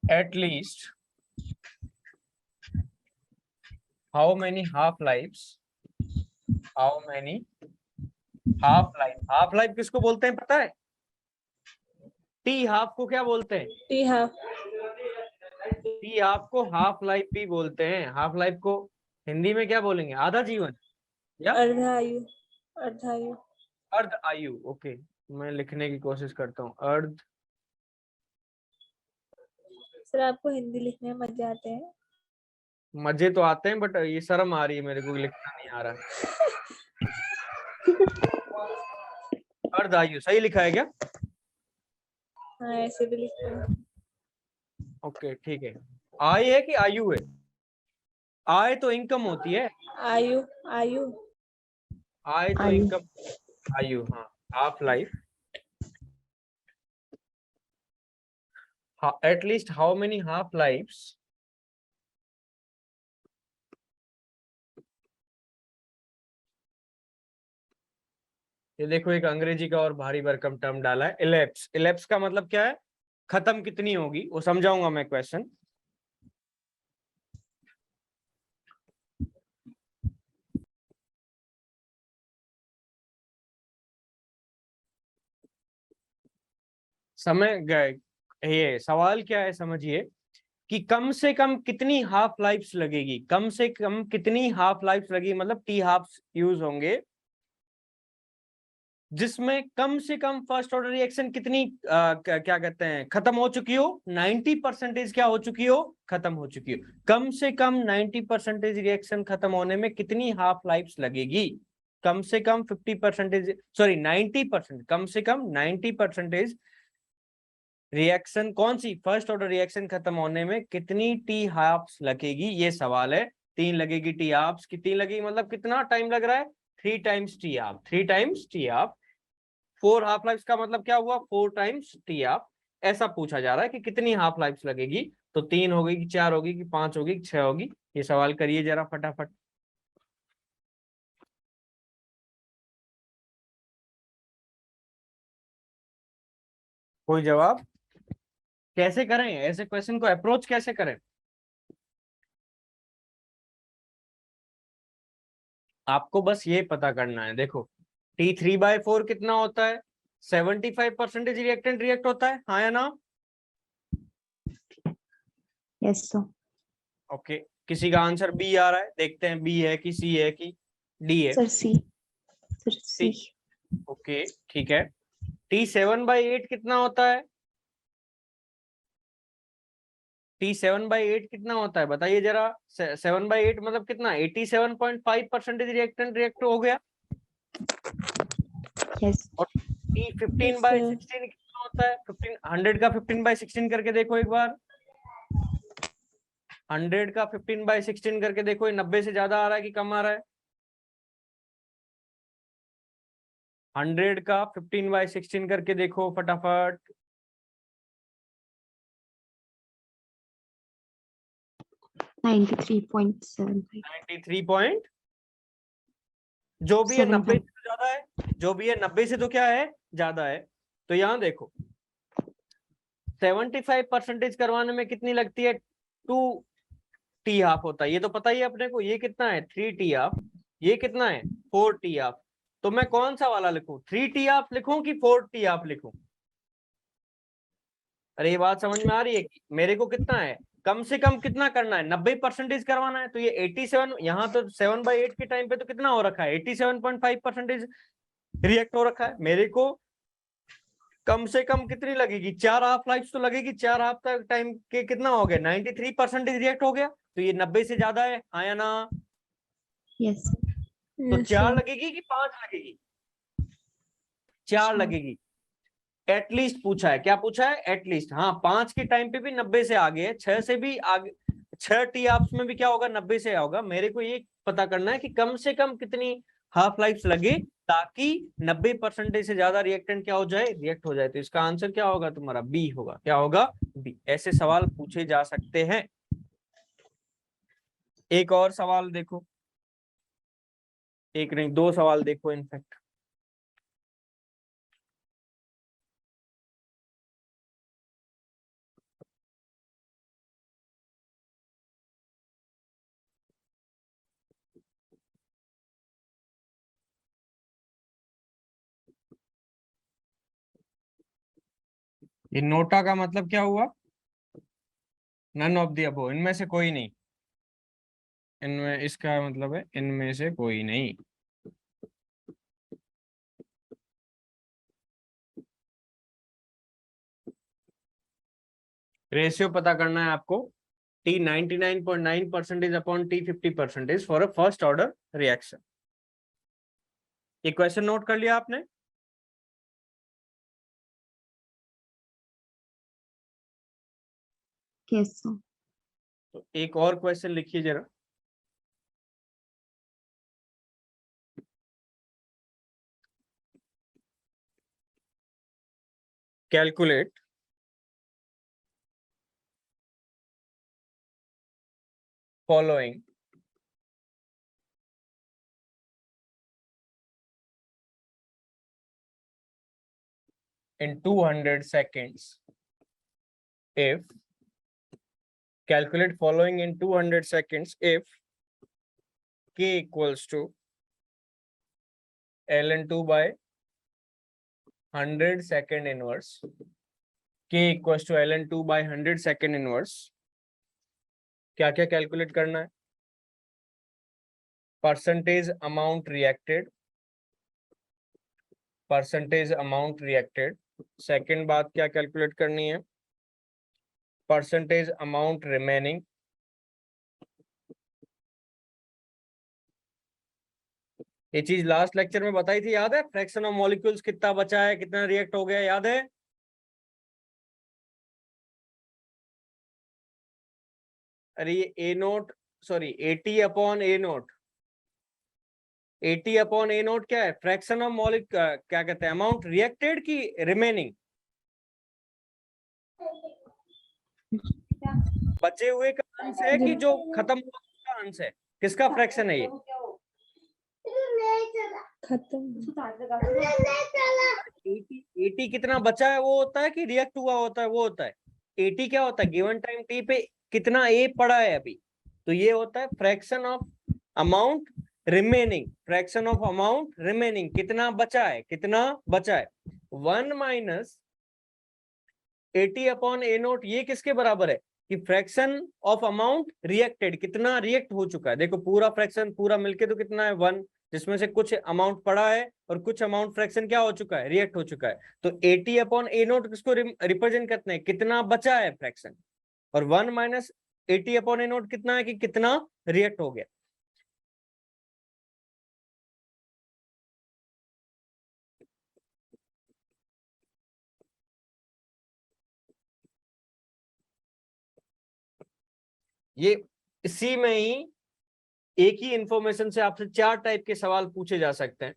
A: at least how many half lives, how many half life किसको बोलते हैं पता है, टी हाफ को क्या बोलते हैं,
D: T half.
A: टी हाफ को हाफ लाइफ भी बोलते हैं। हाफ लाइफ को हिंदी में क्या बोलेंगे, आधा जीवन या
D: अर्धा आयु. अर्धा आयु.
A: अर्ध आयु। ओके, मैं लिखने की कोशिश करता हूँ, अर्ध
D: सर आपको हिंदी लिखने में मजे आते हैं?
A: मजे तो आते हैं बट ये शर्म आ रही है मेरे को, लिखना नहीं आ रहा। अर्धायु सही लिखा है क्या?
D: हाँ ऐसे भी लिखते हैं।
A: ओके ठीक है। आय है कि आयु है? आय तो इनकम होती है।
D: आयु आयु
A: आय तो
B: आयु।
A: इनकम। आयु हाँ। Half life. At least how many half lives ये देखो एक अंग्रेजी का और भारी भरकम टर्म डाला है, इलेप्स। इलेप्स का मतलब क्या है? खत्म कितनी होगी, वो समझाऊंगा मैं क्वेश्चन। समय गए। ये सवाल क्या है समझिए कि कम से कम कितनी हाफ लाइफ्स लगेगी, कम से कम कितनी हाफ लाइफ्स लगेगी, मतलब टी हाफ्स यूज होंगे जिसमें कम से कम फर्स्ट ऑर्डर रिएक्शन कितनी क्या कहते हैं खत्म हो चुकी हो, 90% क्या हो चुकी हो, खत्म हो चुकी हो। कम से कम 90% रिएक्शन खत्म होने में कितनी हाफ लाइफ्स लगेगी? कम से कम 50%, सॉरी 90%, कम से कम 90% रिएक्शन, कौन सी फर्स्ट ऑर्डर रिएक्शन खत्म होने में कितनी टी हाफ्स लगेगी, ये सवाल है। 3 लगेगी टी हाफ्स की, 3 लगेगी मतलब कितना टाइम लग रहा है? 3 times T half, 3 times T half. 4 half life का मतलब क्या हुआ? 4 टाइम्स टी हाफ। ऐसा पूछा जा रहा है कि कितनी हाफ लाइफ लगेगी, तो 3 होगी कि 4 होगी कि 5 होगी कि 6 होगी? ये सवाल करिए जरा फटाफट। कोई जवाब? कैसे करें ऐसे क्वेश्चन को, अप्रोच कैसे करें? आपको बस ये पता करना है, देखो T3/4 कितना होता है? 75% रिएक्टेंट रिएक्ट होता है, हाँ या ना?
B: Yes sir.
A: ओके, किसी का आंसर बी आ रहा है, देखते हैं बी है कि सी है कि डी है।
B: सर सी। सर सी।
A: ओके ठीक है। T7/8 कितना होता है? T7/8 कितना होता है बताइए जरा। 7/8 मतलब कितना? 87.5% रिएक्टेंट रिएक्ट हो गया।
B: यस।
A: और
D: यस सर।
A: T15/16 कितना होता है? 100 का 15/16 करके देखो एक बार। 100 का 15/16 करके देखो, ये 90 से ज्यादा आ रहा है कि कम आ रहा है? 100 का 15/16 करके देखो फटाफट।
B: 93.75।
A: 93 पॉइंट, जो भी है 90 से तो ज्यादा है, जो भी है 90 से तो क्या है, ज्यादा है। तो यहां देखो 75% करवाने में कितनी लगती है? 2 टी हाफ होता है, ये तो पता ही है अपने को। ये कितना है? 3 टी हाफ। ये कितना है? 4 टी हाफ। तो मैं कौन सा वाला लिखूं, 3 टी हाफ लिखूं कि 4 टी हाफ लिखूं? अरे ये बात समझ में आ रही है कि मेरे को कितना है, कम से कम कितना करना है? 90% करवाना है। तो ये 87, यहाँ तो 7/8 के टाइम पे तो कितना हो रखा है? 87.5% रिएक्ट हो रखा है। मेरे को कम से कम कितनी लगेगी? 4 हाफ लाइफ तो लगेगी। 4 हाफ तक टाइम के कितना हो गया? 93% रिएक्ट हो गया। तो ये 90 से ज्यादा है, हाँ या ना?
B: यस।
A: तो
D: यस
A: 4
D: सर।
A: लगेगी कि 5 लगेगी? 4 लगेगी। एटलीस्ट पूछा है, क्या पूछा है? एटलीस्ट। हाँ 5 के टाइम पे भी 90 से आगे है, 6 से भी आगे, 6 टी हाफ में भी क्या होगा? 90 से होगा। मेरे को ये पता करना है कि कम से कम कितनी हाफ लाइफ लगे ताकि 90% से ज्यादा रिएक्टेंट क्या हो जाए? रिएक्ट हो जाए। तो इसका आंसर क्या होगा तुम्हारा? बी होगा। क्या होगा? बी। ऐसे सवाल पूछे जा सकते हैं। एक और सवाल देखो, एक नहीं 2 सवाल देखो इनफैक्ट। ये नोटा का मतलब क्या हुआ? नन ऑफ द अबो, इनमें से कोई नहीं। इनमें, इसका मतलब है इनमें से कोई नहीं। रेशियो पता करना है आपको T 99.9% upon T 50% for a first order reaction. ये क्वेश्चन नोट कर लिया आपने?
B: Yes, sir.
A: तो एक और क्वेश्चन लिखिए जरा। Calculate following in 200 seconds if calculate following in 200 seconds if k equals to ln2 by 100 second inverse, k equals to ln2 by 100 second inverse। क्या क्या कैलकुलेट करना है? Percentage amount reacted, percentage amount reacted. Second बात क्या calculate करनी है? Percentage amount remaining. ये चीज लास्ट लेक्चर में बताई थी, याद है? फ्रैक्शन ऑफ मॉलिक्यूल्स कितना बचा है, कितना रिएक्ट हो गया, याद है? अरे ये A nought, sorry AT upon A nought, AT upon A nought क्या है? फ्रैक्शन ऑफ मॉलिक क्या कहते हैं, अमाउंट रिएक्टेड की रिमेनिंग, बचे हुए का अंश है कि जो खत्म हुआ उसका अंश है? किसका फ्रैक्शन है ये?
D: खत्म।
A: AT कितना बचा है वो होता है कि रिएक्ट हुआ होता है वो होता है? AT क्या होता है? गिवन टाइम टी पे कितना A पड़ा है अभी, तो ये होता है fraction of amount remaining. Fraction of amount remaining, कितना बचा है, कितना बचा है। 1 minus AT upon A note, ये किसके बराबर है? कि फ्रैक्शन ऑफ अमाउंट रिएक्टेड, कितना रिएक्ट हो चुका है। देखो पूरा फ्रैक्शन पूरा मिलके तो कितना है 1, जिसमें से कुछ अमाउंट पड़ा है और कुछ अमाउंट फ्रैक्शन क्या हो चुका है, रिएक्ट हो चुका है। तो AT अपॉन ए नोट किसको रिप्रेजेंट करते हैं? कितना बचा है फ्रैक्शन। और 1 minus AT upon A note कितना है कि कितना रिएक्ट हो गया। ये इसी में ही एक ही इंफॉर्मेशन से आपसे 4 टाइप के सवाल पूछे जा सकते हैं।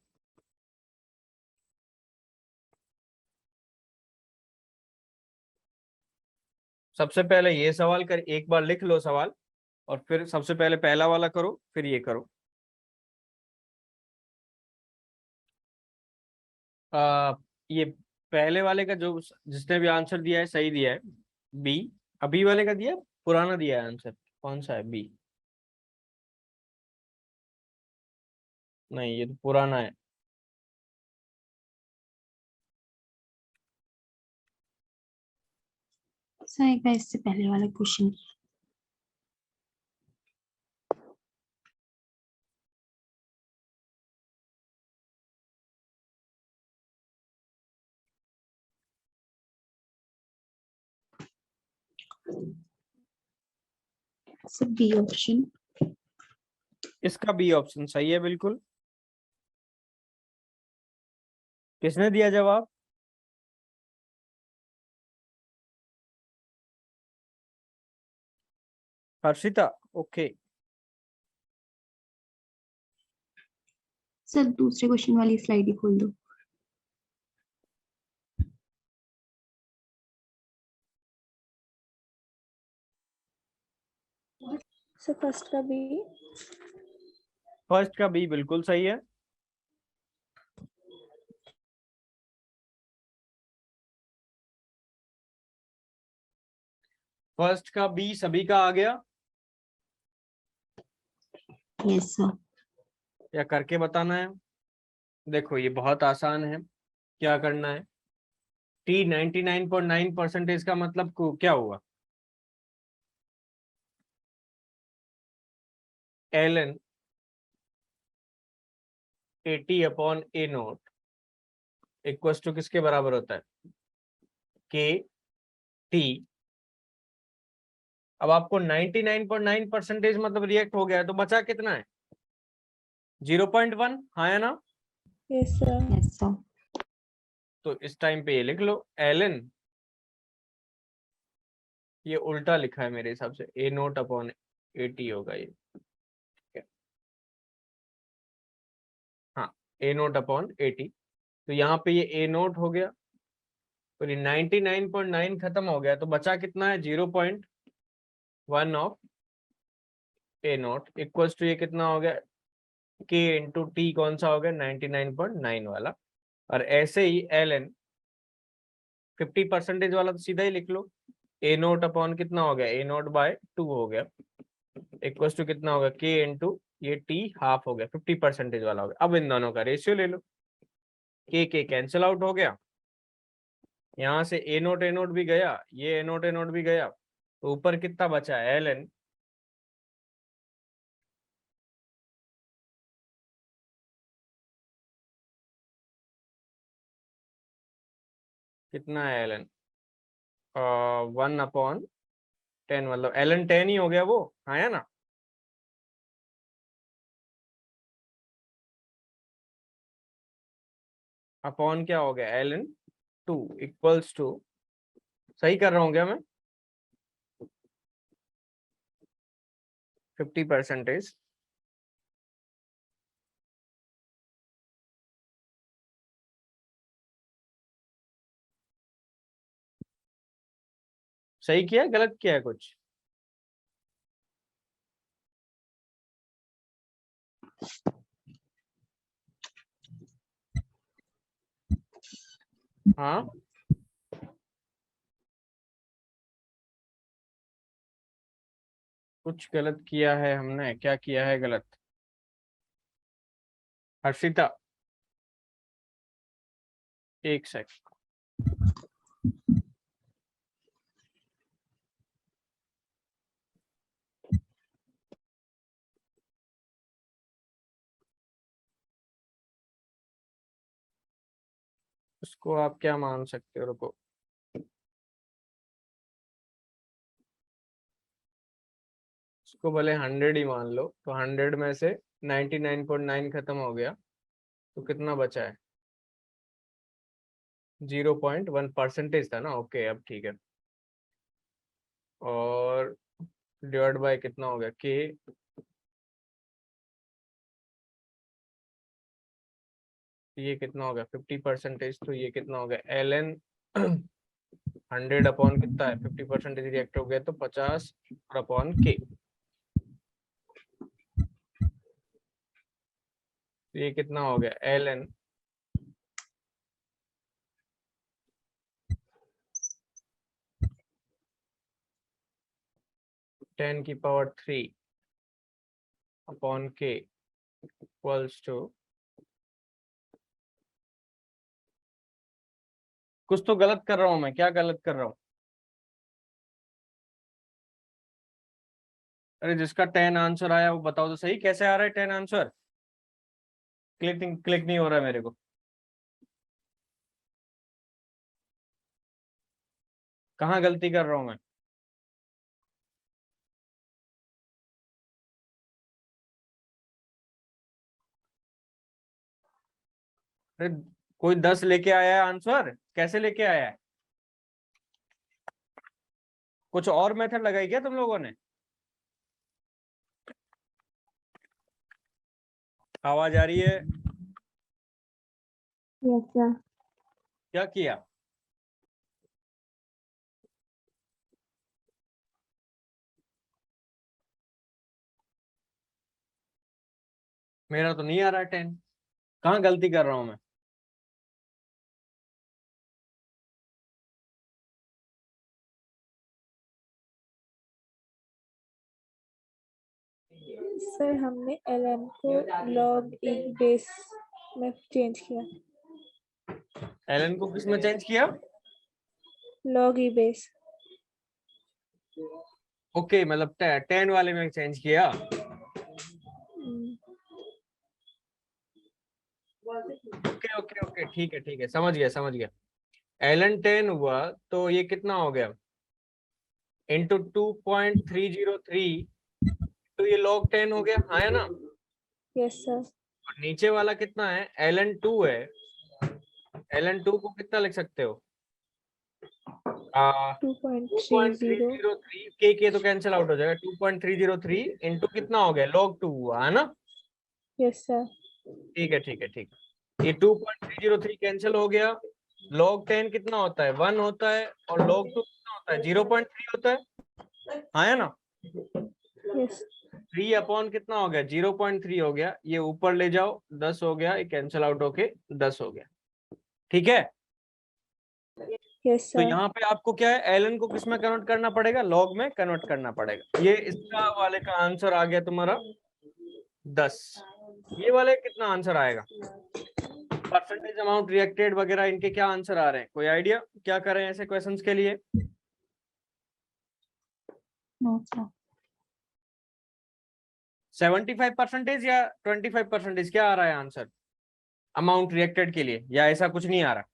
A: सबसे पहले ये सवाल कर, एक बार लिख लो सवाल, और फिर सबसे पहले पहला वाला करो, फिर ये करो। ये पहले वाले का जो जिसने भी आंसर दिया है सही दिया है, बी। अभी वाले का दिया, पुराना दिया है आंसर, कौन सा है? बी नहीं, ये तो पुराना है।
B: सर एक बार इससे पहले वाला क्वेश्चन। Sir B option.
A: इसका बी ऑप्शन सही है बिल्कुल। किसने दिया जवाब? हर्षिता, ओके।
B: सर दूसरे क्वेश्चन वाली स्लाइड ही खोल दो।
D: सर फर्स्ट का भी।
A: फर्स्ट का बी बिल्कुल सही है। फर्स्ट का बी सभी का आ गया,
B: यस सर।
A: या करके बताना है? देखो ये बहुत आसान है, क्या करना है? T 99.9% का मतलब क्या हुआ? ln AT upon A not equal to किसके बराबर होता है? के टी अब आपको 99.9% मतलब रिएक्ट हो गया है, तो बचा कितना है? 0.1, हाँ या ना?
D: Yes, sir.
B: Yes, sir.
A: तो इस टाइम पे ये लिख लो ln, ये उल्टा लिखा है मेरे हिसाब से, A0/80 होगा ये, हाँ A0/80। तो यहाँ पे ये A0 हो गया, तो ये 99.9 खत्म हो गया, तो बचा कितना है? 0.1 ऑफ A0 इक्वल्स टू ये कितना हो गया? K इंटू टी, कौन सा हो गया? 99.9 वाला। और ऐसे ही ln 50% वाला तो सीधा ही लिख लो, A0 कितना हो गया? A0/2 हो गया, इक्वल्स टू कितना होगा? K इंटू ये टी हाफ हो गया, 50% वाला हो गया। अब इन दोनों का रेशियो ले लो, K कैंसिल आउट हो गया, यहाँ से A0 भी गया, ये A0 भी गया, तो ऊपर कितना बचा है? ln कितना है? ln 1/10, मतलब ln 10 ही हो गया वो, हाँ या ना? अपॉन क्या हो गया? ln 2 इक्वल्स टू, सही कर रहा हूँ क्या मैं? 50%। सही किया, गलत किया है कुछ? हाँ, कुछ गलत किया है हमने, क्या किया है गलत? हर्षिता, एक सेकंड। उसको आप क्या मान सकते हो? रुको, उसको भले 100 ही मान लो, तो 100 में से 99.9 खत्म हो गया, तो कितना बचा है? 0.1% था ना? ओके, अब ठीक है। और डिवाइड बाय कितना हो गया? K, ये कितना हो गया? 50%, तो ये कितना हो गया? ln 100 कितना है? 50% रिएक्ट हो गया, तो 50/K। तो ये कितना हो गया? ln 10⁻³ इक्वल्स टू, कुछ तो गलत कर रहा हूं मैं, क्या गलत कर रहा हूं? अरे जिसका 10 आंसर आया वो बताओ तो सही, कैसे आ रहा है 10 आंसर? क्लिक नहीं हो रहा है मेरे को। कहाँ गलती कर रहा हूं मैं? अरे कोई 10 लेके आया है आंसर, कैसे लेके आया है? कुछ और मेथड लगाई क्या तुम लोगों ने? आवाज आ रही है?
D: Yes, sir.
A: क्या किया? मेरा तो नहीं आ रहा है 10, कहाँ गलती कर रहा हूं मैं?
D: सर हमने ln को log एक बेस में चेंज किया।
A: ln को किस में चेंज किया?
D: log ई बेस।
A: ओके, मतलब 10 वाले में चेंज किया। ओके ओके ओके, ठीक है, समझ गया। ln 10 हुआ तो ये कितना हो गया? इंटू 2.303 तो ये log 10 हो गया, हाँ या ना।
D: Yes sir.
A: और नीचे वाला कितना है, ln2 है, ln2 को कितना लिख सकते हो,
D: 2.30
A: के तो कैंसिल आउट हो जाएगा, 2.303 इंटू कितना हो गया, log 2 हुआ है ना।
D: Yes sir.
A: ठीक है ठीक है ठीक है, ये 2.303 कैंसिल हो गया, log 10 कितना होता है, 1 होता है, और log 2 कितना होता है, 0.3 होता है, हाँ है ना।
D: यस
A: 3 अपॉन कितना हो गया, 0.3 हो गया, ये ऊपर ले जाओ 10 हो गया, ये कैंसिल आउट होके 10 हो गया, ठीक है।
D: यस
A: तो
D: सर।
A: यहाँ पे आपको क्या है, ln को किस में कन्वर्ट करना पड़ेगा, log में कन्वर्ट करना पड़ेगा। ये इसका वाले का आंसर आ गया तुम्हारा 10। ये वाले कितना आंसर आएगा, परसेंटेज अमाउंट रिएक्टेड वगैरह इनके क्या आंसर आ रहे हैं, कोई आइडिया क्या करें ऐसे क्वेश्चंस के लिए।
B: No sir.
A: 75% या 25% क्या आ रहा है आंसर अमाउंट रिएक्टेड के लिए, या ऐसा कुछ नहीं आ रहा।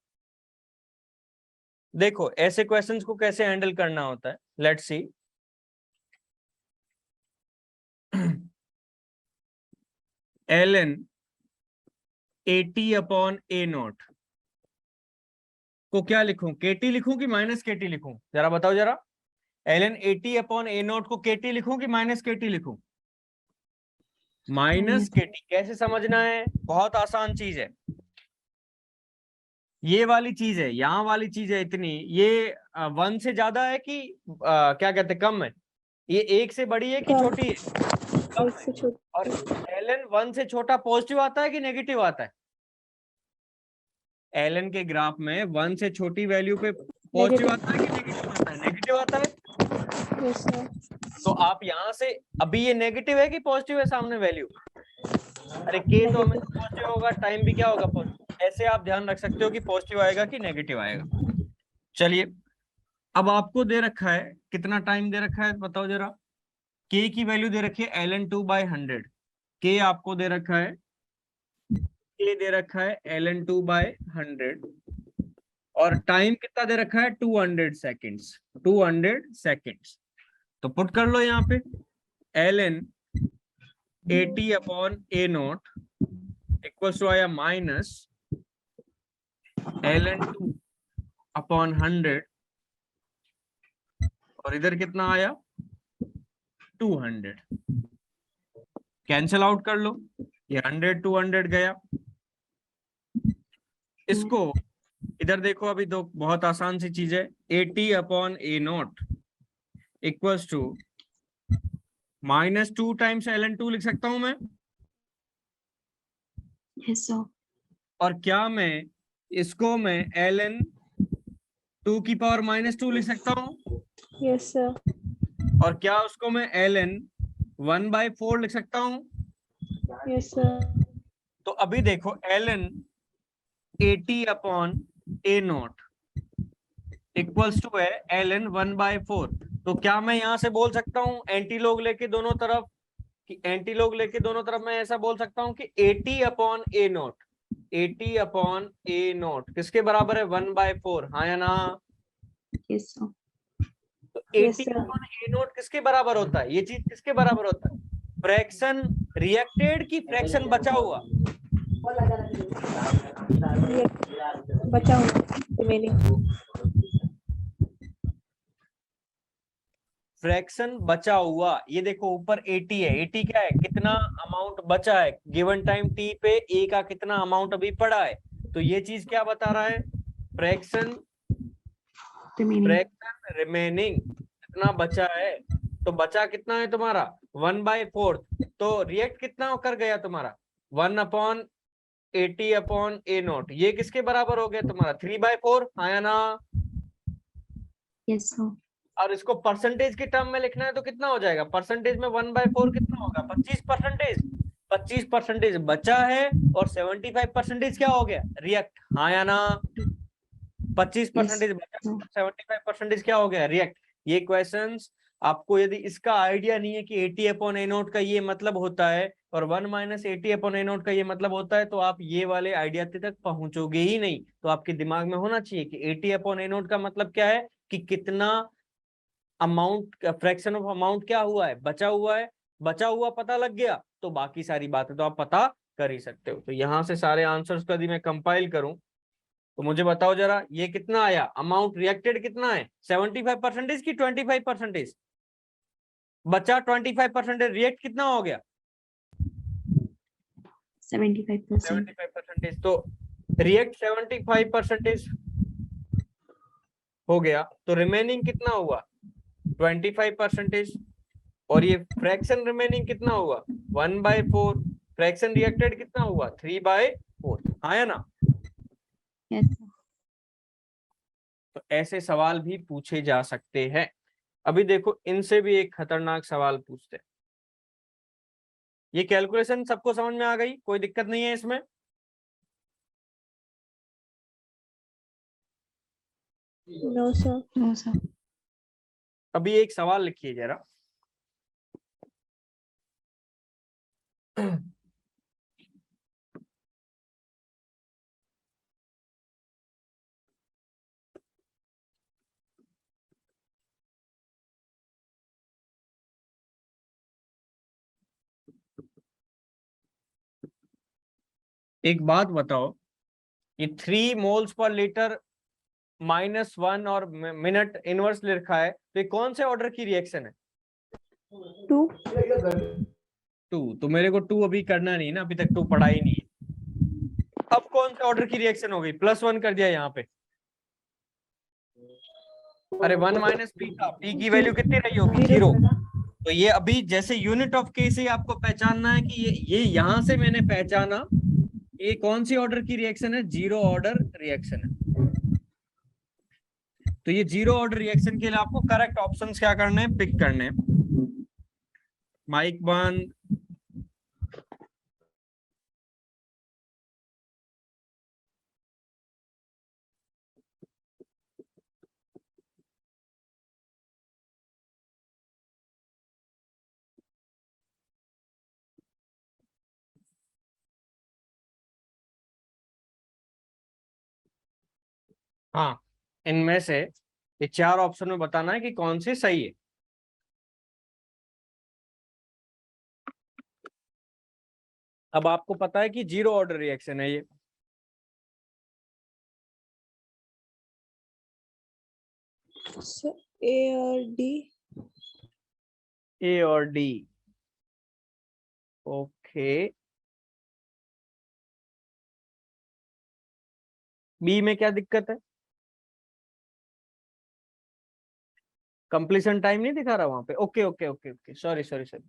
A: देखो ऐसे क्वेश्चंस को कैसे हैंडल करना होता है, let's see. ln 80 upon a not को क्या लिखूं, केटी लिखूं कि माइनस केटी लिखूं, जरा बताओ जरा। ln 80 अपॉन ए नॉट को केटी लिखूं कि माइनस केटी लिखूं, माइनस केटी। कैसे समझना है, बहुत आसान चीज है, ये वाली चीज है, यहाँ वाली चीज है इतनी, ये 1 से ज्यादा है कि क्या कहते हैं कम है, ये 1 से बड़ी है कि
D: कम।
A: छोटी है, कम
D: एक से
A: है।
D: छोटी।
A: और ln 1 से छोटा पॉजिटिव आता है कि नेगेटिव आता है, ln के ग्राफ में 1 से छोटी वैल्यू पे पॉजिटिव आता है कि नेगेटिव आता है, नेगेटिव आता है।
D: Yes sir.
A: तो आप यहाँ से, अभी ये नेगेटिव है कि पॉजिटिव है सामने वैल्यू, अरे के तो हमेशा पॉजिटिव होगा, टाइम भी क्या होगा पॉजिटिव, ऐसे आप ध्यान रख सकते हो कि पॉजिटिव आएगा कि नेगेटिव आएगा। चलिए अब आपको दे रखा है कितना टाइम दे रखा है बताओ जरा, के की वैल्यू दे रखी है ln2/100, के आपको दे रखा है, के दे रखा है ln2/100, और टाइम कितना दे रखा है 200 सेकेंड्स, 200 सेकेंड्स। तो पुट कर लो यहाँ पे ln 80 upon a not equals to आया माइनस ln2 अपॉन 100, और इधर कितना आया 200, कैंसिल आउट कर लो, ये 100 200 गया। इसको इधर देखो, अभी तो बहुत आसान सी चीज है, 80 upon a not equals to -2 times ln2 लिख सकता हूं मैं,
B: यस सर।
A: और क्या मैं इसको मैं ln2 की पावर -2 लिख सकता हूं,
D: यस सर।
A: और क्या उसको मैं ln1/4 लिख सकता हूं।
D: Yes sir.
A: तो अभी देखो ln 80 upon a not equals to है ln1/4, तो क्या मैं यहां से बोल सकता हूं एंटी लोग लेके दोनों तरफ, कि एंटी लोग लेके दोनों तरफ मैं ऐसा बोल सकता हूं कि 80 upon a not, 80 upon a not किसके बराबर है 1/4, हाँ या ना।
B: Yes sir.
A: तो
D: Yes,
A: 80
D: sir.
A: Upon a not किसके बराबर होता है, ये चीज किसके बराबर होता है, फ्रैक्शन रिएक्टेड की फ्रैक्शन बचा हुआ,
D: ये बचा हुआ रिमेनिंग।
A: फ्रैक्शन बचा हुआ। ये देखो ऊपर 80 है, 80 क्या है, कितना अमाउंट बचा है गिवन टाइम टी पे, ए का कितना अमाउंट अभी पड़ा है, तो ये चीज क्या बता रहा है, फ्रैक्शन रिमेनिंग कितना बचा है। तो बचा कितना है तुम्हारा 1/4, तो रिएक्ट कितना कर गया तुम्हारा 1/80 अपॉन ए नॉट, ये किसके बराबर हो गया तुम्हारा 3/4, हाँ या ना।
B: Yes sir.
A: और इसको परसेंटेज के टर्म में लिखना है तो कितना हो जाएगा, परसेंटेज में 1/4 कितना होगा 25%, 25% बचा है, और 75% क्या हो गया रिएक्ट, हाँ या ना। 25% बचा, 75% क्या हो गया रिएक्ट। ये क्वेश्चंस आपको यदि इसका आइडिया नहीं है कि 80 अपॉन ए नोट का ये मतलब होता है और 1 - 80 अपॉन ए नोट का ये मतलब होता है, तो आप ये वाले आइडिया तक पहुंचोगे ही नहीं। तो आपके दिमाग में होना चाहिए कि 80 अपॉन ए नोट का मतलब क्या है, कि कितना अमाउंट, फ्रैक्शन ऑफ अमाउंट क्या हुआ है, बचा हुआ है, बचा हुआ पता लग गया तो बाकी सारी बातें तो आप पता कर ही सकते हो। तो यहाँ से सारे आंसर्स को यदि मैं कंपाइल करूं तो मुझे बताओ जरा ये कितना आया, अमाउंट रिएक्टेड कितना है 75% की 25%, बचा 25%, रिएक्ट कितना हो गया
B: 75%.
A: 75%। तो रिएक्ट 75% हो गया तो रिमेनिंग कितना हुआ 25%, और ये फ्रैक्शन रिमेनिंग कितना हुआ 1/4, फ्रैक्शन रिएक्टेड कितना हुआ 3/4, आया ना।
B: Yes, sir.
A: तो ऐसे सवाल भी पूछे जा सकते हैं। अभी देखो इनसे भी एक खतरनाक सवाल पूछते हैं। ये कैलकुलेशन सबको समझ में आ गई, कोई दिक्कत नहीं है इसमें।
D: No sir.
B: No, sir.
A: अभी एक सवाल लिखिए जरा। एक बात बताओ, ये 3 मोल्स पर लीटर -1 और मिनट इनवर्स लिखा है, तो ये कौन से ऑर्डर की रिएक्शन है
D: 2.
A: 2। तो मेरे को 2 अभी करना नहीं ना, अभी तक 2 पढ़ा ही नहीं है। अब कौन से ऑर्डर की रिएक्शन हो गई, +1 कर दिया यहाँ पे। अरे 1 - p था, p की वैल्यू कितनी रही होगी 0। तो ये अभी जैसे यूनिट ऑफ के से आपको पहचानना है कि ये यहां से मैंने पहचाना ये कौन सी ऑर्डर की रिएक्शन है, 0 ऑर्डर रिएक्शन है। तो ये 0 ऑर्डर रिएक्शन के लिए आपको करेक्ट ऑप्शंस क्या करने हैं, पिक करने हैं। माइक बंद। हाँ, इनमें से ये 4 ऑप्शन में बताना है कि कौन सी सही है। अब आपको पता है कि 0 ऑर्डर रिएक्शन है ये।
D: सर ए और डी।
A: ए और डी, ओके। बी में क्या दिक्कत है, कंप्लीशन टाइम नहीं दिखा रहा वहां पे। Okay okay okay okay, sorry sorry sorry,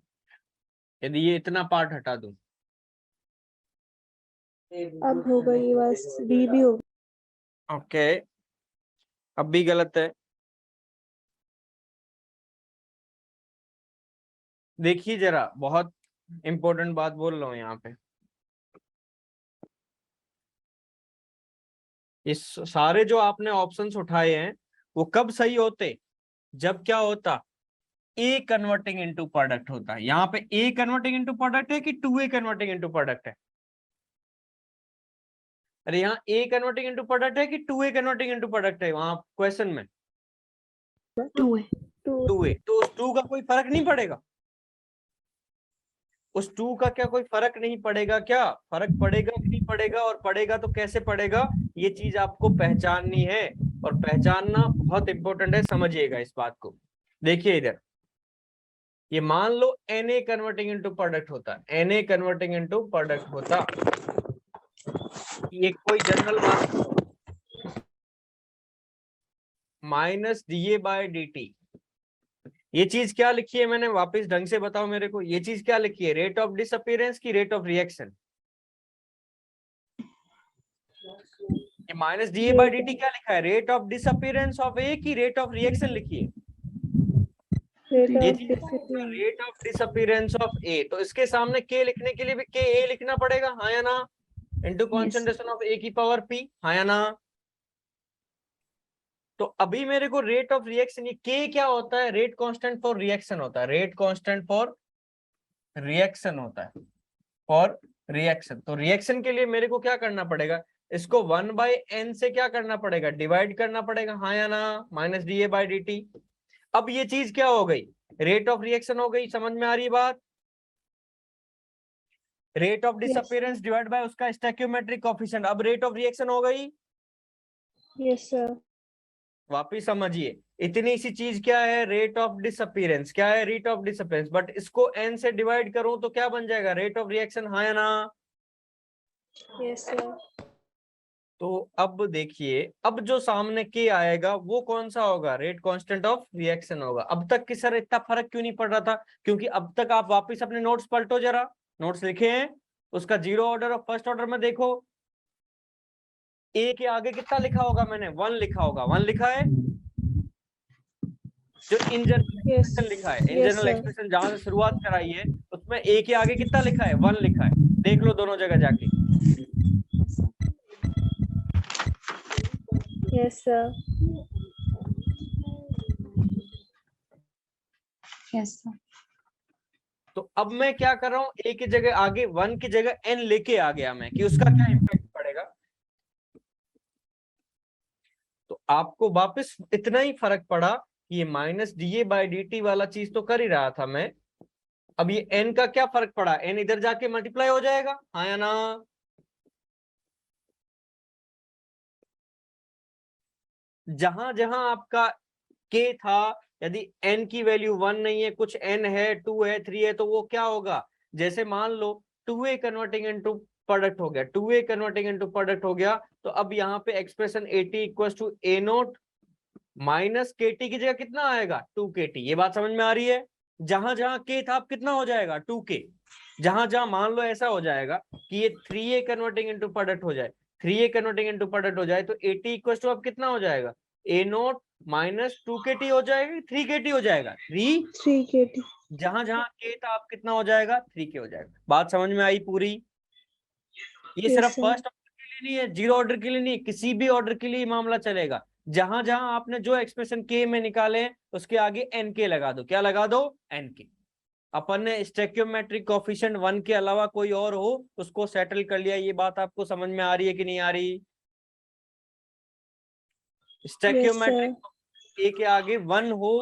A: यदि ये इतना पार्ट हटा दूं।
D: अब हो गई बस, बी भी हो गई।
A: ओके, अब भी गलत है। देखिए जरा, बहुत इंपॉर्टेंट बात बोल रहा हूं यहाँ पे। इस सारे जो आपने ऑप्शंस उठाए हैं वो कब सही होते, जब क्या होता, ए कन्वर्टिंग इनटू प्रोडक्ट होता है। यहाँ पे ए कन्वर्टिंग इनटू प्रोडक्ट है कि 2A कन्वर्टिंग इनटू प्रोडक्ट है। अरे यहाँ ए कन्वर्टिंग इनटू प्रोडक्ट है कि 2A कन्वर्टिंग इनटू प्रोडक्ट है, वहां क्वेश्चन में
B: 2A.
A: 2A। तो उस 2 का कोई फर्क नहीं पड़ेगा, उस 2 का क्या कोई फर्क नहीं पड़ेगा, क्या फर्क पड़ेगा कि नहीं पड़ेगा, और पड़ेगा तो कैसे पड़ेगा, ये चीज आपको पहचाननी है। और पहचानना बहुत इंपॉर्टेंट है, समझिएगा इस बात को। देखिए इधर, ये मान लो Na कन्वर्टिंग इनटू प्रोडक्ट होता है, Na कन्वर्टिंग इनटू प्रोडक्ट होता, ये कोई जनरल -dA/dt। ये चीज क्या लिखी है मैंने, वापस ढंग से बताओ मेरे को, ये चीज क्या लिखी है, रेट ऑफ डिसअपीयरेंस की रेट ऑफ रिएक्शन। ये -dA/dt क्या लिखा है, रेट ऑफ डिसअपीयरेंस ऑफ ए की रेट ऑफ रिएक्शन लिखी है। ये चीज रेट ऑफ डिसअपीयरेंस ऑफ ए, तो इसके सामने के लिखने के लिए भी के ए लिखना पड़ेगा, हाँ या ना, इनटू कॉन्सेंट्रेशन ऑफ ए की पावर पी, हाँ या ना। तो अभी मेरे को रेट ऑफ रिएक्शन, ये के क्या होता है, रेट कांस्टेंट फॉर रिएक्शन होता है, रेट कांस्टेंट फॉर रिएक्शन होता है, फॉर रिएक्शन। तो रिएक्शन के लिए मेरे को क्या करना पड़ेगा, इसको 1/n से क्या करना पड़ेगा, डिवाइड करना पड़ेगा, हाँ या ना, -dA/dt। अब ये चीज क्या हो गई, रेट ऑफ रिएक्शन हो गई, समझ में आ रही है बात? Rate of disappearance divide by उसका स्टोइकियोमेट्रिक कोएफिशिएंट, अब रेट ऑफ रिएक्शन हो गई।
D: Yes sir.
A: वापिस समझिए, इतनी सी चीज क्या है, रेट ऑफ डिसअपीयरेंस, क्या है रेट ऑफ डिसअपीयरेंस, बट इसको n से डिवाइड करूं तो क्या बन जाएगा, रेट ऑफ रिएक्शन, हाँ या ना?
D: Yes sir.
A: तो अब देखिए, अब जो सामने k आएगा वो कौन सा होगा, रेट कांस्टेंट ऑफ रिएक्शन होगा। अब तक कि सर इतना फर्क क्यों नहीं पड़ रहा था, क्योंकि अब तक आप वापस अपने नोट्स पलटो, जरा नोट्स लिखे हैं उसका जीरो ऑर्डर और फर्स्ट ऑर्डर में देखो, ए के आगे कितना लिखा होगा, मैंने 1 लिखा होगा, 1 लिखा है जो इन जनरल
D: यस
A: एक्सप्रेशन लिखा है, in
D: yes
A: general
D: sir.
A: Expression जहां से शुरुआत कराई है उसमें ए के आगे कितना लिखा है, 1 लिखा है, देख लो दोनों जगह जाके।
D: Yes sir.
B: Yes, sir.
A: तो अब मैं क्या कर रहा हूँ, ए की जगह आगे 1 की जगह n लेके आ गया मैं, कि उसका क्या इम्पैक्ट पड़ेगा। तो आपको वापस इतना ही फर्क पड़ा, ये माइनस dA/dt वाला चीज तो कर ही रहा था मैं, अब ये n का क्या फर्क पड़ा, n इधर जाके मल्टीप्लाई हो जाएगा, हाँ या ना? जहां जहां आपका k था, यदि n की वैल्यू 1 नहीं है, कुछ n है, 2 है, 3 है, तो वो क्या होगा, जैसे मान लो 2a कन्वर्टिंग इनटू प्रोडक्ट हो गया, 2a कन्वर्टिंग इनटू प्रोडक्ट हो गया, तो अब यहाँ पे expression AT equal to A0 minus KT की जगह कितना आएगा, 2KT। ये बात समझ में आ रही है? जहां जहां k था अब कितना हो जाएगा, 2k। जहां जहां मान लो ऐसा हो जाएगा कि ये 3a कन्वर्टिंग इनटू प्रोडक्ट हो जाए, 3a कन्वर्टिंग इनटू प्रोडक्ट हो जाए, तो AT इक्वल टू अब कितना हो जाएगा, A0 माइनस 2KT हो जाएगा, 3KT हो जाएगा,
D: 3KT।
A: जहां जहां k था अब कितना हो जाएगा, 3k हो जाएगा। बात समझ में आई पूरी? ये सिर्फ
D: यस सर।
A: फर्स्ट ऑर्डर के लिए नहीं है, जीरो ऑर्डर के लिए नहीं है, किसी भी ऑर्डर के लिए मामला चलेगा। जहां जहां आपने जो एक्सप्रेशन k में निकाले हैं उसके आगे nk लगा दो, क्या लगा दो, nk। अपन ने स्टोइकियोमेट्रिक कोएफिशिएंट 1 के अलावा कोई और हो उसको सेटल कर लिया। ये बात आपको समझ में आ रही है कि नहीं आ रही? स्टोइकियोमेट्रिक a के आगे 1 हो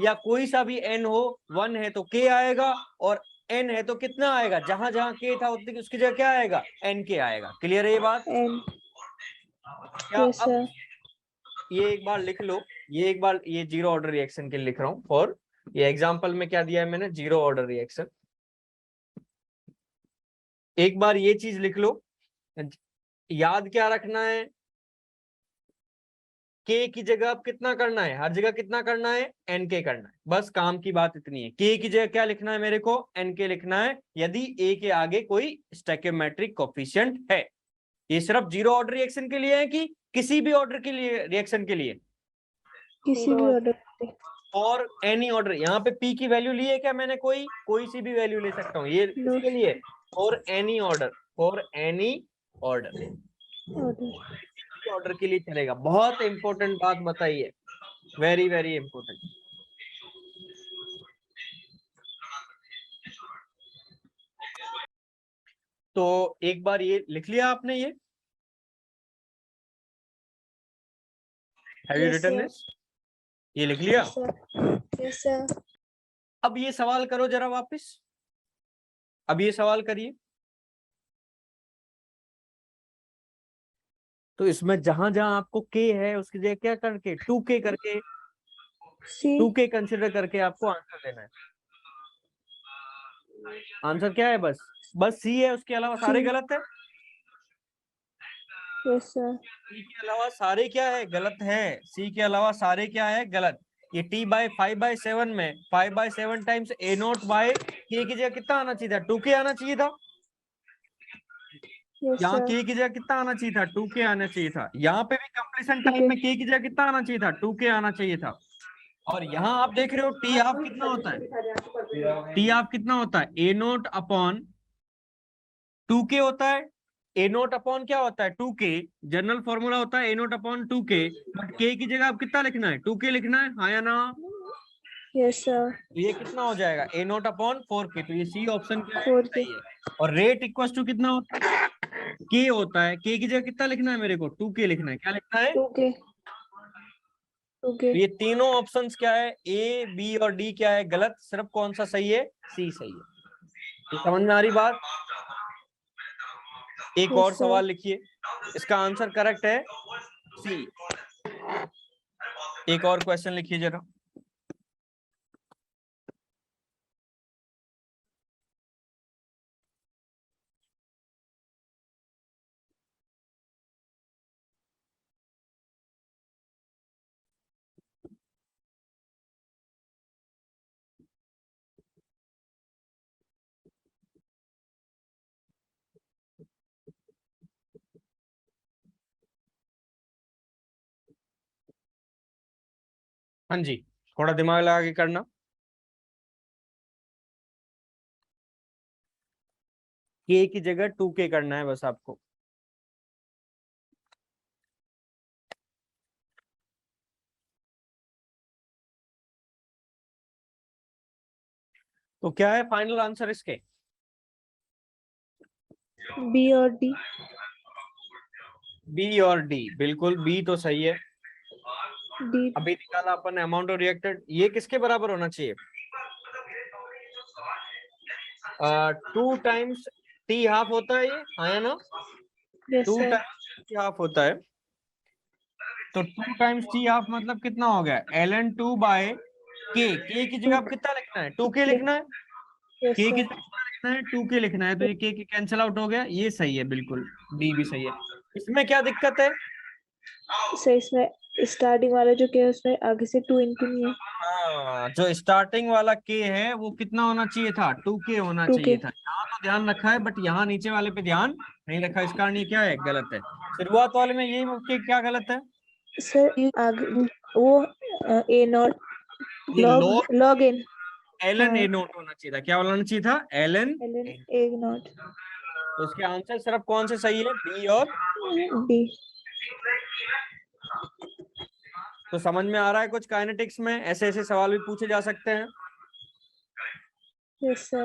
A: या कोई सा भी n हो, 1 है तो k आएगा, और n है तो कितना आएगा, जहां जहां k था उतनी उसकी जगह क्या आएगा, nk आएगा। क्लियर है ये बात?
D: एन।
A: क्या
D: यस
A: अब
D: सर।
A: ये एक बार लिख लो, ये एक बार ये जीरो ऑर्डर रिएक्शन के लिए लिख रहा हूँ, और ये एग्जांपल में क्या दिया है मैंने, जीरो ऑर्डर रिएक्शन। एक बार ये चीज लिख लो, याद क्या रखना है, k की जगह अब कितना करना है, हर जगह कितना करना है, nk करना है, बस काम की बात इतनी है। k की जगह क्या लिखना है मेरे को, nk लिखना है, यदि a के आगे कोई स्टोइकियोमेट्रिक कोएफिशिएंट है। ये सिर्फ जीरो ऑर्डर रिएक्शन के लिए है कि किसी भी ऑर्डर के लिए, रिएक्शन के लिए,
D: किसी भी ऑर्डर पे।
A: और एनी ऑर्डर। यहाँ पे p की वैल्यू ली है क्या मैंने, कोई सी भी वैल्यू ले सकता हूँ, ये
D: नो
A: इसके लिए for any order, for any order,
D: order.
A: Order के लिए चलेगा। बहुत इंपॉर्टेंट बात बताइए, वेरी वेरी इंपॉर्टेंट। तो एक बार ये लिख लिया आपने, ये have you
D: Yes,
A: written
D: sir.
A: This, ये लिख लिया?
D: Yes, sir. Yes, sir.
A: अब ये सवाल करो जरा वापस, अब ये सवाल करिए। तो इसमें जहां जहां आपको k है उसकी जगह क्या करके, 2k करके,
D: C.
A: 2k कंसिडर करके आपको आंसर देना है। आंसर क्या है, बस सी है, उसके अलावा सारे
D: C.
A: गलत है।
D: Yes, sir.
A: सी के अलावा सारे क्या है, गलत है। सी के अलावा सारे क्या है, गलत। ये t/5/7 में 5/7 टाइम्स A0 बाय k की जगह कितना आना चाहिए था, 2k आना चाहिए था।
D: Yes,
A: यहाँ
D: sir.
A: k की जगह कितना आना चाहिए था, 2k आना चाहिए था। यहाँ पे भी कंप्लीशन टाइम
D: 2K.
A: में k की जगह कितना आना चाहिए था, 2k आना चाहिए था। और यहाँ आप देख रहे हो टी हाफ कितना होता है, टी हाफ कितना होता है, A0 अपॉन 2k होता है। A0 अपॉन क्या होता है, 2k, जनरल फॉर्मूला होता है A0 upon 2k, but k की जगह आप कितना लिखना है, 2k लिखना है, हाँ या ना?
D: Yes, sir.
A: तो ये कितना हो जाएगा, A0 अपॉन 4k, तो ये सी ऑप्शन क्या है,
D: 4K.
A: सही है। और रेट इक्वल टू कितना होता है, k होता है, k की जगह कितना लिखना है मेरे को, 2k लिखना है, क्या लिखना है,
D: 2K. 2k.
A: तो ये तीनों ऑप्शंस क्या है, ए बी और डी क्या है गलत, सिर्फ कौन सा सही है, सी सही है। तो समझ में आ रही बात। एक
D: Yes,
A: और
D: sir.
A: सवाल लिखिए, इसका आंसर करेक्ट है सी। एक और क्वेश्चन लिखिए जरा। हाँ जी, थोड़ा दिमाग लगा के करना। के की जगह 2k करना है बस आपको। तो क्या है फाइनल आंसर इसके,
D: B और D.
A: बी और डी। बिल्कुल बी तो सही है।
D: D.
A: अभी निकाला अपन अमाउंट ऑफ रिएक्टेड, ये किसके बराबर होना चाहिए, 2 टाइम्स टी हाफ होता है ये, हाँ या ना,
D: Yes,
A: 2
D: sir.
A: Times T half होता है। तो 2 टाइम्स टी हाफ मतलब कितना हो गया, ln2 बाय के की जगह आप कितना लिखना है, 2k
D: 2k.
A: लिखना है,
D: Yes,
A: के की
D: sir.
A: जगह कितना लिखना है, 2k लिखना है। तो ये के कैंसिल आउट हो गया, ये सही है बिल्कुल, डी भी सही है। इसमें क्या दिक्कत है,
D: सर इसमें स्टार्टिंग वाला जो क्या है उसमें आगे से 2 इंटू नहीं है,
A: हाँ जो स्टार्टिंग वाला के है वो कितना होना चाहिए था, 2k होना
D: 2k.
A: चाहिए था। यहाँ तो ध्यान रखा है बट यहाँ नीचे वाले पे ध्यान नहीं रखा, इसका कारण ये क्या है, गलत है। शुरुआत वाले में यही के क्या गलत है,
D: सर ये आगे वो A नॉट
A: ये
D: log log n.
A: ln
D: हाँ.
A: a नोट होना चाहिए था, क्या होना चाहिए था, ln
D: ln
A: a।
D: A not.
A: तो इसके आंसर सिर्फ कौन से सही है, बी और।
D: D.
A: तो समझ में आ रहा है कुछ काइनेटिक्स में ऐसे ऐसे सवाल भी पूछे जा सकते हैं।
D: Yes, sir.